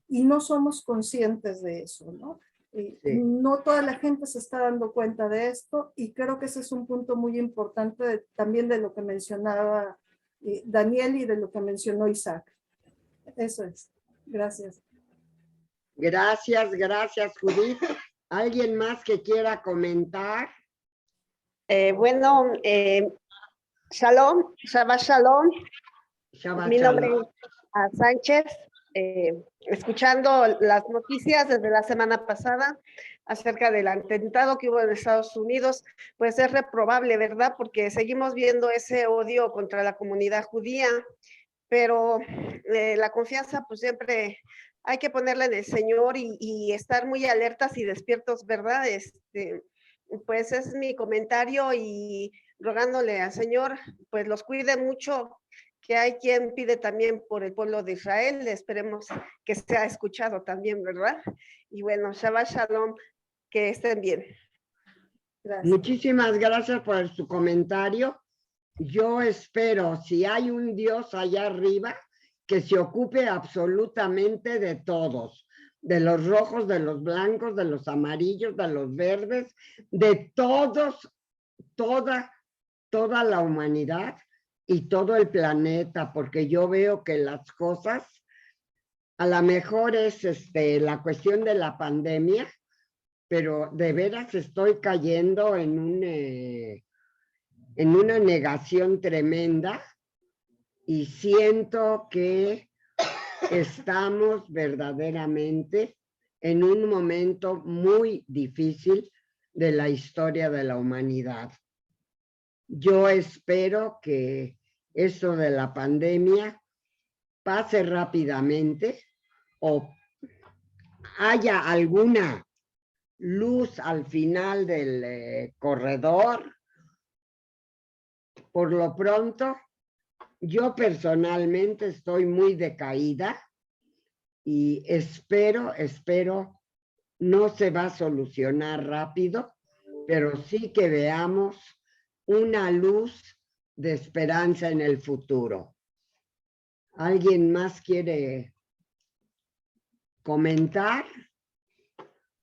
D: y no somos conscientes de eso, ¿no?
A: Sí.
D: No toda la gente se está dando cuenta de esto y creo que ese es un punto muy importante también de lo que mencionaba Daniel y de lo que mencionó Isaac. Eso es. Gracias.
A: Gracias, Judith. ¿Alguien más que quiera comentar?
G: Bueno, Shalom, Shabbat Shalom.
A: Shabbat
G: Mi nombre
A: shalom.
G: es Sánchez. Escuchando las noticias desde la semana pasada acerca del atentado que hubo en Estados Unidos, pues es reprobable, ¿verdad? Porque seguimos viendo ese odio contra la comunidad judía, pero la confianza pues siempre hay que ponerla en el Señor y estar muy alertas y despiertos, ¿verdad? Pues es mi comentario y rogándole al Señor, pues los cuide mucho, que hay quien pide también por el pueblo de Israel, esperemos que sea escuchado también, ¿verdad? Y bueno, Shabbat Shalom, que estén bien.
D: Gracias.
A: Muchísimas gracias por su comentario. Yo espero, si hay un Dios allá arriba, que se ocupe absolutamente de todos, de los rojos, de los blancos, de los amarillos, de los verdes, de todos, toda la humanidad y todo el planeta, porque yo veo que las cosas, a lo mejor es la cuestión de la pandemia, pero de veras estoy cayendo en una negación tremenda y siento que estamos verdaderamente en un momento muy difícil de la historia de la humanidad. Yo espero que esto de la pandemia pase rápidamente o haya alguna luz al final del corredor. Por lo pronto, yo personalmente estoy muy decaída y espero, no se va a solucionar rápido, pero sí que veamos una luz de esperanza en el futuro. ¿Alguien más quiere comentar?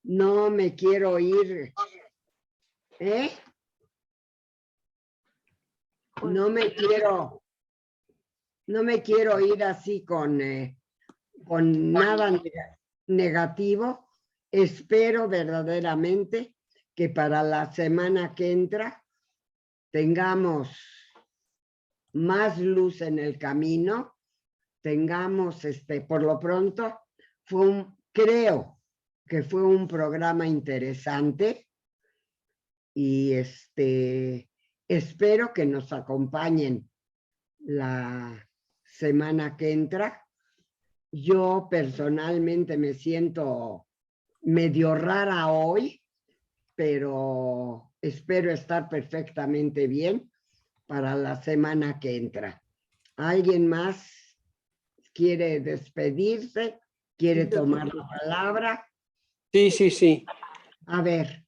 A: No me quiero ir. No me quiero ir así con nada negativo. Espero verdaderamente que para la semana que entra tengamos más luz en el camino, tengamos por lo pronto creo que fue un programa interesante y espero que nos acompañen la semana que entra. Yo personalmente me siento medio rara hoy, pero espero estar perfectamente bien para la semana que entra. ¿Alguien más quiere despedirse? ¿Quiere tomar la palabra?
C: Sí.
A: A ver.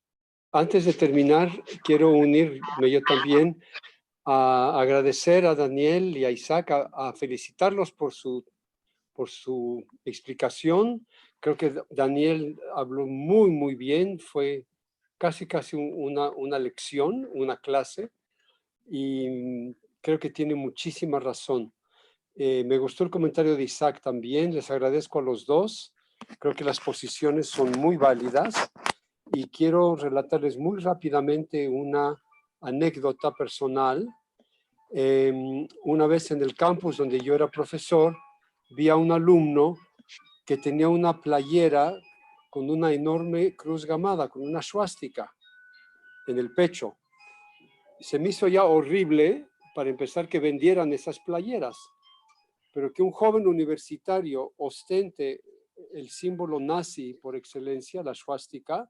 C: Antes de terminar, quiero unirme yo también a agradecer a Daniel y a Isaac, a felicitarlos por su explicación. Creo que Daniel habló muy bien, fue casi una lección, una clase, y creo que tiene muchísima razón. Me gustó el comentario de Isaac también, les agradezco a los dos, creo que las posiciones son muy válidas y quiero relatarles muy rápidamente una anécdota personal. Una vez en el campus donde yo era profesor, vi a un alumno que tenía una playera con una enorme cruz gamada, con una swástica en el pecho. Se me hizo ya horrible, para empezar, que vendieran esas playeras, pero que un joven universitario ostente el símbolo nazi por excelencia, la swástica.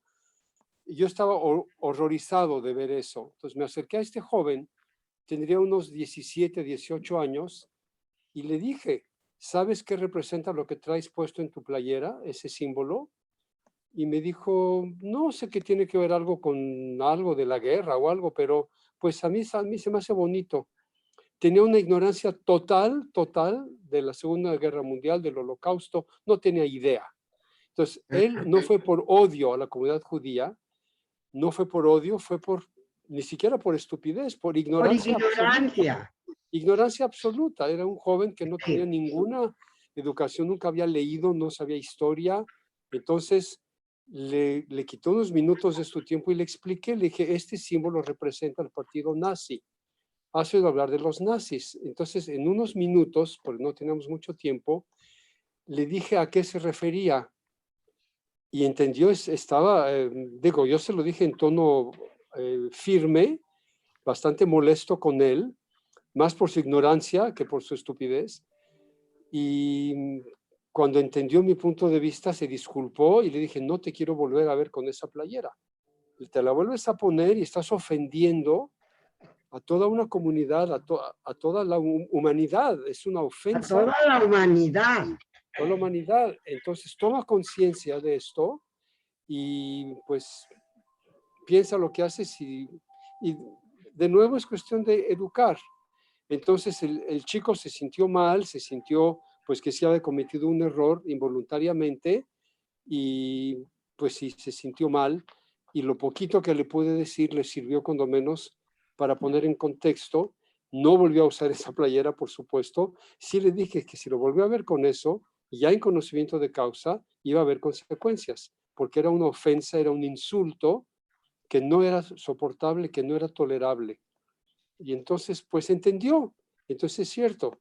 C: Yo estaba horrorizado de ver eso. Entonces me acerqué a este joven, tendría unos 17, 18 años, y le dije, ¿sabes qué representa lo que traes puesto en tu playera, ese símbolo? Y me dijo, no sé qué tiene que ver algo con algo de la guerra o algo, pero pues a mí se me hace bonito. Tenía una ignorancia total de la Segunda Guerra Mundial, del Holocausto, no tenía idea. Entonces, él no fue por odio a la comunidad judía, no fue por odio, fue ni siquiera por estupidez, por ignorancia.
A: Por ignorancia.
C: Absoluta. Ignorancia absoluta. Era un joven que no tenía ninguna educación, nunca había leído, no sabía historia. Entonces, le quitó unos minutos de su tiempo y le expliqué, le dije, este símbolo representa al partido nazi. Has oído hablar de los nazis. Entonces, en unos minutos, porque no teníamos mucho tiempo, le dije a qué se refería. Y entendió, yo se lo dije en tono firme, bastante molesto con él, más por su ignorancia que por su estupidez. Y cuando entendió mi punto de vista, se disculpó y le dije, no te quiero volver a ver con esa playera. Te la vuelves a poner y estás ofendiendo a toda una comunidad, a toda la humanidad. Es una ofensa.
A: A toda la humanidad.
C: Toda la humanidad. Entonces, toma conciencia de esto y pues piensa lo que haces y de nuevo es cuestión de educar. Entonces el chico se sintió mal, se sintió pues que se había cometido un error involuntariamente y pues sí, se sintió mal y lo poquito que le pude decir le sirvió cuando menos para poner en contexto. No volvió a usar esa playera, por supuesto. Sí le dije que si lo volvió a ver con eso, ya en conocimiento de causa, iba a haber consecuencias, porque era una ofensa, era un insulto que no era soportable, que no era tolerable. Y entonces, pues entendió. Entonces es cierto,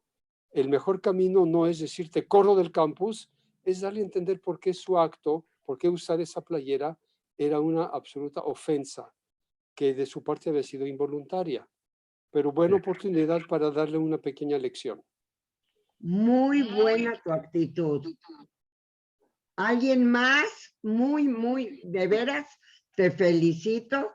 C: el mejor camino no es decirte corro del campus, es darle a entender por qué su acto, por qué usar esa playera era una absoluta ofensa, que de su parte había sido involuntaria. Pero buena oportunidad para darle una pequeña lección.
A: Muy buena tu actitud. ¿Alguien más? Muy, de veras, te felicito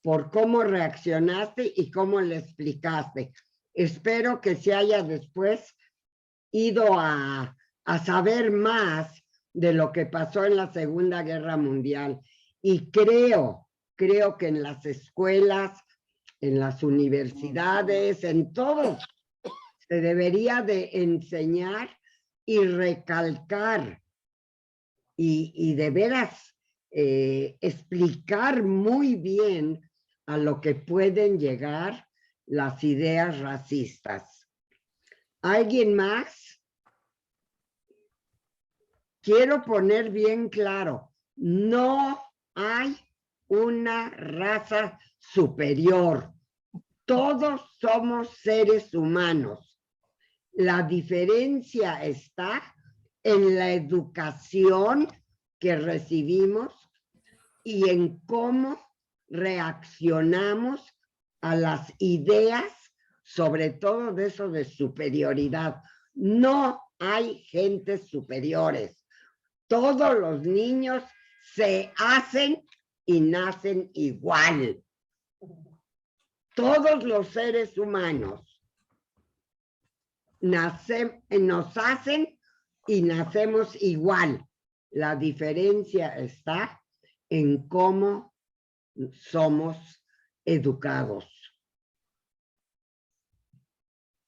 A: por cómo reaccionaste y cómo le explicaste. Espero que se haya después ido a saber más de lo que pasó en la Segunda Guerra Mundial. Y creo que en las escuelas, en las universidades, en todo, se debería de enseñar y recalcar y de veras explicar muy bien a lo que pueden llegar las ideas racistas. ¿Alguien más? Quiero poner bien claro, no hay una raza superior. Todos somos seres humanos. La diferencia está en la educación que recibimos y en cómo reaccionamos a las ideas, sobre todo de eso de superioridad. No hay gentes superiores. Todos los niños se hacen y nacen igual. Todos los seres humanos nos hacen y nacemos igual. La diferencia está en cómo somos educados.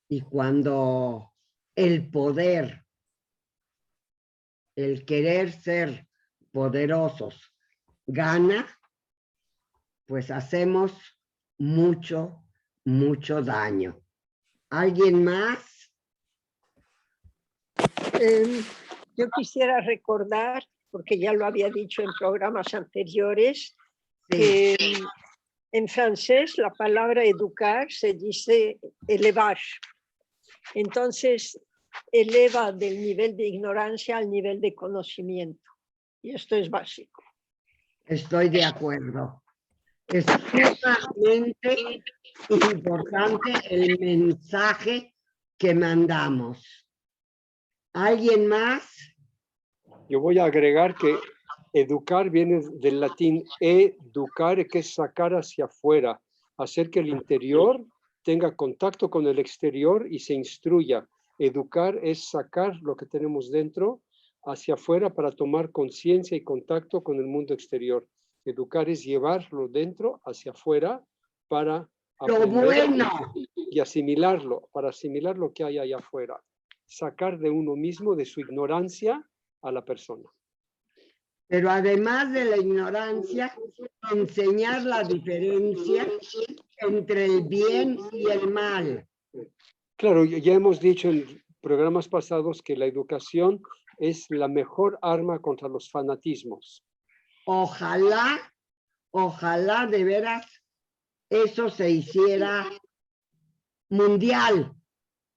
A: Y cuando el poder, el querer ser poderosos, gana, pues hacemos mucho daño. ¿Alguien más?
H: Yo quisiera recordar, porque ya lo había dicho en programas anteriores, que en francés la palabra educar se dice elevar. Entonces, eleva del nivel de ignorancia al nivel de conocimiento. Y esto es básico.
A: Estoy de acuerdo. Es sumamente importante el mensaje que mandamos. ¿Alguien más?
C: Yo voy a agregar que educar viene del latín educar, que es sacar hacia afuera, hacer que el interior tenga contacto con el exterior y se instruya. Educar es sacar lo que tenemos dentro hacia afuera para tomar conciencia y contacto con el mundo exterior. Educar es llevarlo dentro hacia afuera para aprender y asimilarlo, para asimilar lo que hay allá afuera. Sacar de uno mismo, de su ignorancia, a la persona.
A: Pero además de la ignorancia, enseñar la diferencia entre el bien y el mal.
C: Claro, ya hemos dicho en programas pasados que la educación es la mejor arma contra los fanatismos.
A: Ojalá de veras eso se hiciera mundial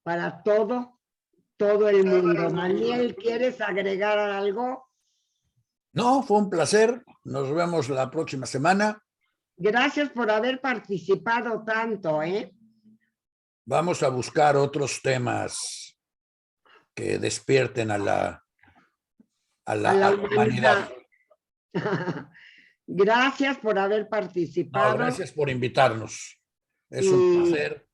A: para todo el mundo. Daniel, ¿quieres agregar algo?
B: No, fue un placer. Nos vemos la próxima semana.
A: Gracias por haber participado tanto, ¿eh?
B: Vamos a buscar otros temas que despierten a la humanidad.
A: Gracias por haber participado.
B: No, gracias por invitarnos. Es un placer.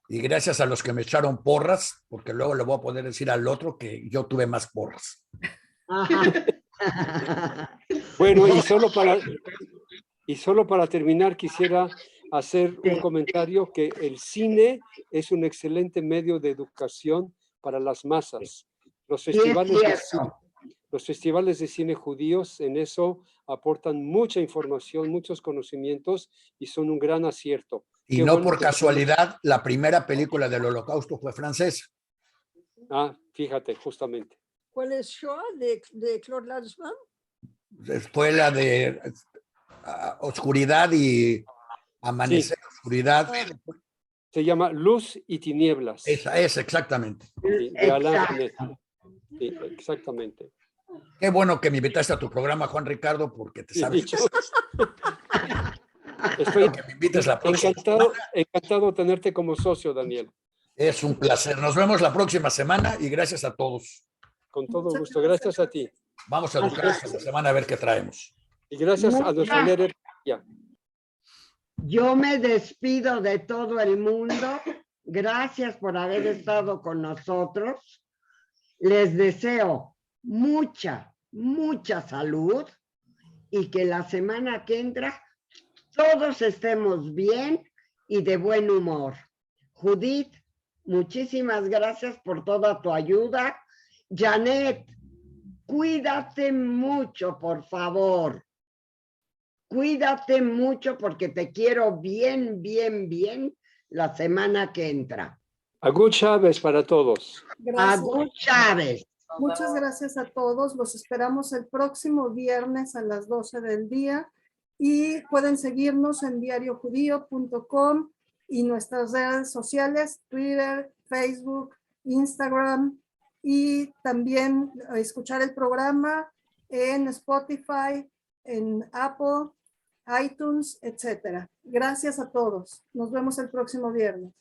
B: Y gracias a los que me echaron porras, porque luego le voy a poder decir al otro que yo tuve más porras.
C: Bueno, y solo para terminar, quisiera hacer un comentario que el cine es un excelente medio de educación para las masas. Los festivales de cine judíos en eso aportan mucha información, muchos conocimientos y son un gran acierto.
B: Y no por casualidad, la primera película del Holocausto fue francesa.
C: Ah, fíjate, justamente.
H: ¿Cuál es Shoah de Claude Lanzmann?
B: Fue la de Oscuridad y Amanecer, sí. Oscuridad.
C: Se llama Luz y Tinieblas.
B: Esa es, exactamente.
C: Sí, de Alain Genet. Sí, exactamente.
B: Qué bueno que me invitaste a tu programa, Juan Ricardo, porque te sabes.
C: Estoy
B: que me invites la próxima
C: encantado de tenerte como socio, Daniel.
B: Es un placer. Nos vemos la próxima semana y gracias a todos.
C: Con todo gusto. Gracias a ti.
B: Vamos a educar esta semana a ver qué traemos.
C: Y gracias a nuestra líder.
A: Yo me despido de todo el mundo. Gracias por haber estado con nosotros. Les deseo mucha salud y que la semana que entra todos estemos bien y de buen humor. Judith, muchísimas gracias por toda tu ayuda. Janet, cuídate mucho, por favor. Cuídate mucho porque te quiero bien la semana que entra.
C: Agur Chávez para todos.
A: Agur Chávez.
D: Muchas gracias a todos. Los esperamos el próximo viernes a las 12 del día. Y pueden seguirnos en diariojudío.com y nuestras redes sociales, Twitter, Facebook, Instagram, y también escuchar el programa en Spotify, en Apple, iTunes, etc. Gracias a todos. Nos vemos el próximo viernes.